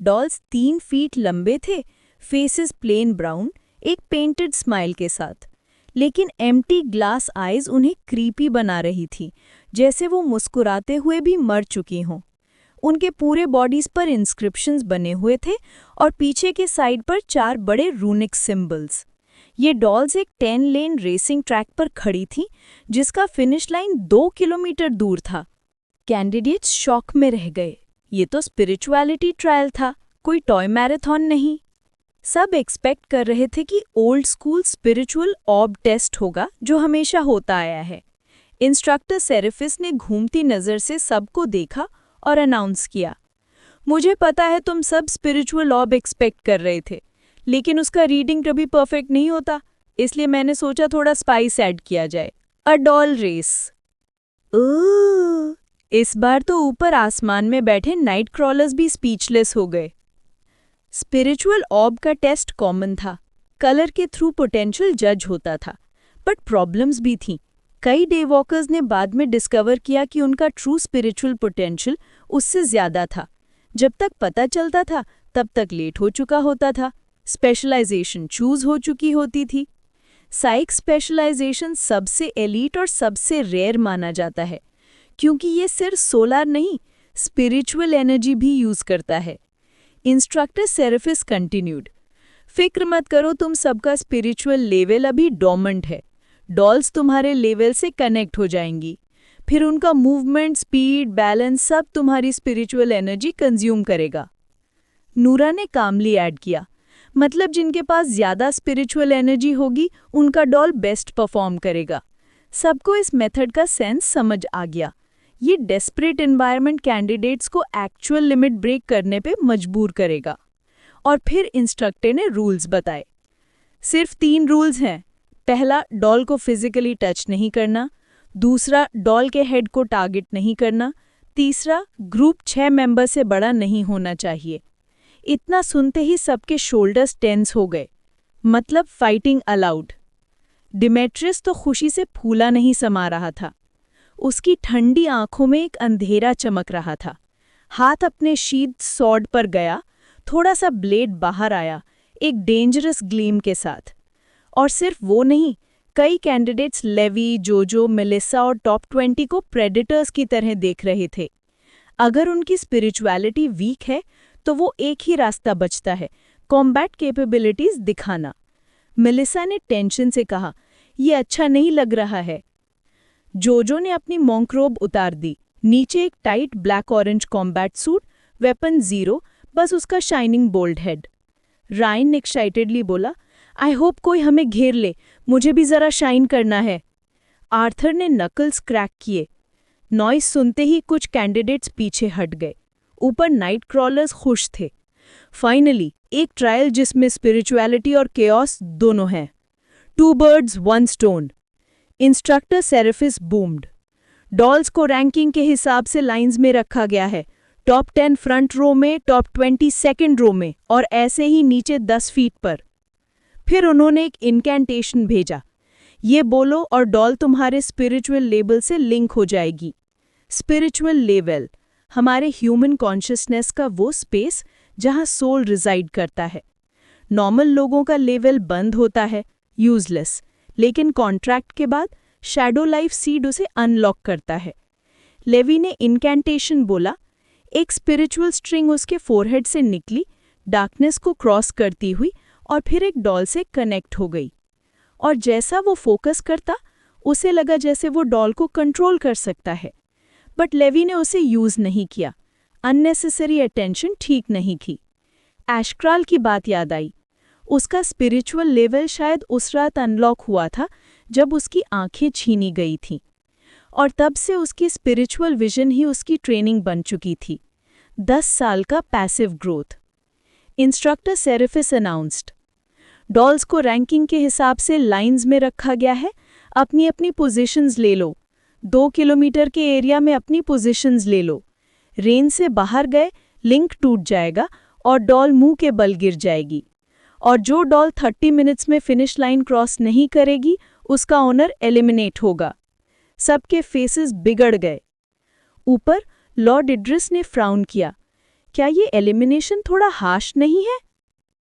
डॉल्स 3 फीट लंबे थे, फेसेस प्लेन ब्राउन, एक पेंटेड स्माइल के साथ, लेकिन एम्प्टी ग्लास आइज उन्हें क्रीपी बना रही थी, जैसे वो मुस्कुराते हुए भी मर चुकी हों। उनके पूरे बॉडीज पर इंस्क्रिप्शंस बने हुए थे और पीछे के साइड पर 4 बड़े रूनिक सिंबल्स। ये डॉल्स एक 10 लेन रेसिंग ट्रैक पर खड़ी थी, जिसका फिनिश लाइन 2 किलोमीटर दूर था। कैंडिडेट्स शॉक में रह गए। ये तो स्पिरिचुअलिटी ट्रायल था, कोई टॉय मैराथन नहीं। सब एक्सपेक्ट कर रहे थे कि old school spiritual orb test होगा, जो हमेशा होता आया है। इंस्ट्रक्टर सेरेफिस ने घूमती नज़र से सबको देखा और अनाउंस किया, मुझे पता है तुम सब स्पिरिचुअल ऑर्ब एक्सपेक्ट कर रहे थे, लेकिन उसका रीडिंग कभी परफेक्ट नहीं होता, इसलिए मैंने सोचा थोड़ा स्पाइस ऐड किया जाए। A doll race. इस बार तो ऊपर आसमान में बैठे नाइट क्रॉलर्स भी स्पीचलेस हो गए। स्पिरिचुअल ऑर्ब का टेस्ट कॉमन था, कलर के थ्रू पोटेंशियल जज होता था, बट प्रॉब्लम्स भी थीं। कई डे वॉकर्स ने बाद में डिस्कवर किया कि उनका ट्रू स्पिरिचुअल पोटेंशियल उससे ज़्यादा था। जब तक पता चलता था तब तक लेट हो चुका होता था, स्पेशलाइजेशन चूज हो चुकी होती थी। साइक स्पेशलाइजेशन सबसे एलीट और सबसे रेयर माना जाता है, क्योंकि ये सिर्फ सोलर नहीं, स्पिरिचुअल एनर्जी भी यूज करता है। इंस्ट्रक्टर सेरेफिस कंटिन्यूड, फिक्र मत करो, तुम सबका स्पिरिचुअल लेवल अभी डोमेंट है। डॉल्स तुम्हारे लेवल से कनेक्ट हो जाएंगी, फिर उनका मूवमेंट, स्पीड, बैलेंस सब तुम्हारी स्पिरिचुअल एनर्जी कंज्यूम करेगा। नूरा ने कामली ऐड किया, मतलब जिनके पास ज़्यादा स्पिरिचुअल एनर्जी होगी उनका डॉल बेस्ट परफॉर्म करेगा। सबको इस मेथड का सेंस समझ आ गया। ये डेस्परेट एनवायरनमेंट कैंडिडेट्स को एक्चुअल लिमिट ब्रेक करने पे मजबूर करेगा। और फिर इंस्ट्रक्टर ने रूल्स बताए। सिर्फ 3 रूल्स हैं। पहला, डॉल को फिजिकली टच नहीं करना। दूसरा, डॉल के हेड को टारगेट नहीं करना। तीसरा, ग्रुप 6 मेंबर से बड़ा नहीं होना चाहिए। इतना सुनते ही सबके शोल्डर्स टेंस हो गए, मतलब फाइटिंग अलाउड। डिमेट्रियस तो खुशी से फूला नहीं समा रहा था। उसकी ठंडी आंखों में एक अंधेरा चमक रहा था। हाथ अपने शीथ सॉर्ड पर गया, थोड़ा सा ब्लेड बाहर आया, एक डेंजरस ग्लीम के साथ। और सिर्फ वो नहीं, कई कैंडिडेट्स लेवी, जोजो, मेलिसा और टॉप 20 को प्रेडेटर्स की तरह देख रहे थे। अगर उनकी स्पिरिचुअलिटी वीक है तो वो एक ही रास्ता बचता है, कॉम्बैट कैपेबिलिटीज दिखाना। मेलिसा ने टेंशन से कहा, ये अच्छा नहीं लग रहा है। जोजो ने अपनी मॉन्क-रोब उतार दी, नीचे एक tight black orange combat suit, weapon 0, बस उसका shining bold head. Ryan excitedly बोला, आई होप कोई हमें घेर ले, मुझे भी जरा शाइन करना है। आर्थर ने नकल्स क्रैक किए। नॉइस सुनते ही कुछ कैंडिडेट्स पीछे हट गए। ऊपर नाइट क्रॉलर्स खुश थे। फाइनली एक ट्रायल जिसमें स्पिरिचुअलिटी और केओस दोनों हैं। 2 birds 1 stone। Instructor Seraphis boomed. Dolls को रैंकिंग के हिसाब से लाइंस में रखा गया है, टॉप 10 फ्रंट रो में, टॉप 20 सेकंड रो में, और ऐसे ही नीचे 10 फीट पर। फिर उन्होंने एक इनकैंटेशन भेजा, ये बोलो और डॉल तुम्हारे स्पिरिचुअल लेवल से लिंक हो जाएगी। स्पिरिचुअल लेवल हमारे ह्यूमन कॉन्शियसनेस का वो स्पेस जहां सोल रिजाइड करता है। नॉर्मल लोगों का लेवल बंद होता है, यूजलेस, लेकिन कॉन्ट्रैक्ट के बाद शैडो लाइफ सीड उसे अनलॉक करता है। लेवी ने इनकैंटेशन बोला, एक स्पिरिचुअल स्ट्रिंग उसके फोरहेड से निकली, डार्कनेस को क्रॉस करती हुई और फिर एक डॉल से कनेक्ट हो गई। और जैसा वो फोकस करता, उसे लगा जैसे वो डॉल को कंट्रोल कर सकता है। बट लेवी ने उसे यूज नहीं किया। अननेसेसरी अटेंशन ठीक नहीं थी। एशक्राल की बात याद आई। उसका स्पिरिचुअल लेवल शायद उस रात अनलॉक हुआ था जब उसकी आंखें छीनी गई थीं। और तब से उसकी स्पिरिचुअल विजन ही उसकी ट्रेनिंग बन चुकी थी। 10 साल का passive growth. Instructor Seraphis announced, dolls को रैंकिंग के हिसाब से लाइंस में रखा गया है। अपनी अपनी पोजीशंस ले लो। 2 किलोमीटर के एरिया में अपनी पोजीशंस ले लो। रेंज से बाहर गए, लिंक टूट जाएगा और डॉल मुंह के बल गिर जाएगी। और जो डॉल 30 मिनट्स में फिनिश लाइन क्रॉस नहीं करेगी, उसका ओनर एलिमिनेट होगा। सबके फेसेस बिगड़ गए। ऊपर लॉर्ड इड्रिस ने फ्राउन किया। क्या ये एलिमिनेशन थोड़ा हार्श नहीं है?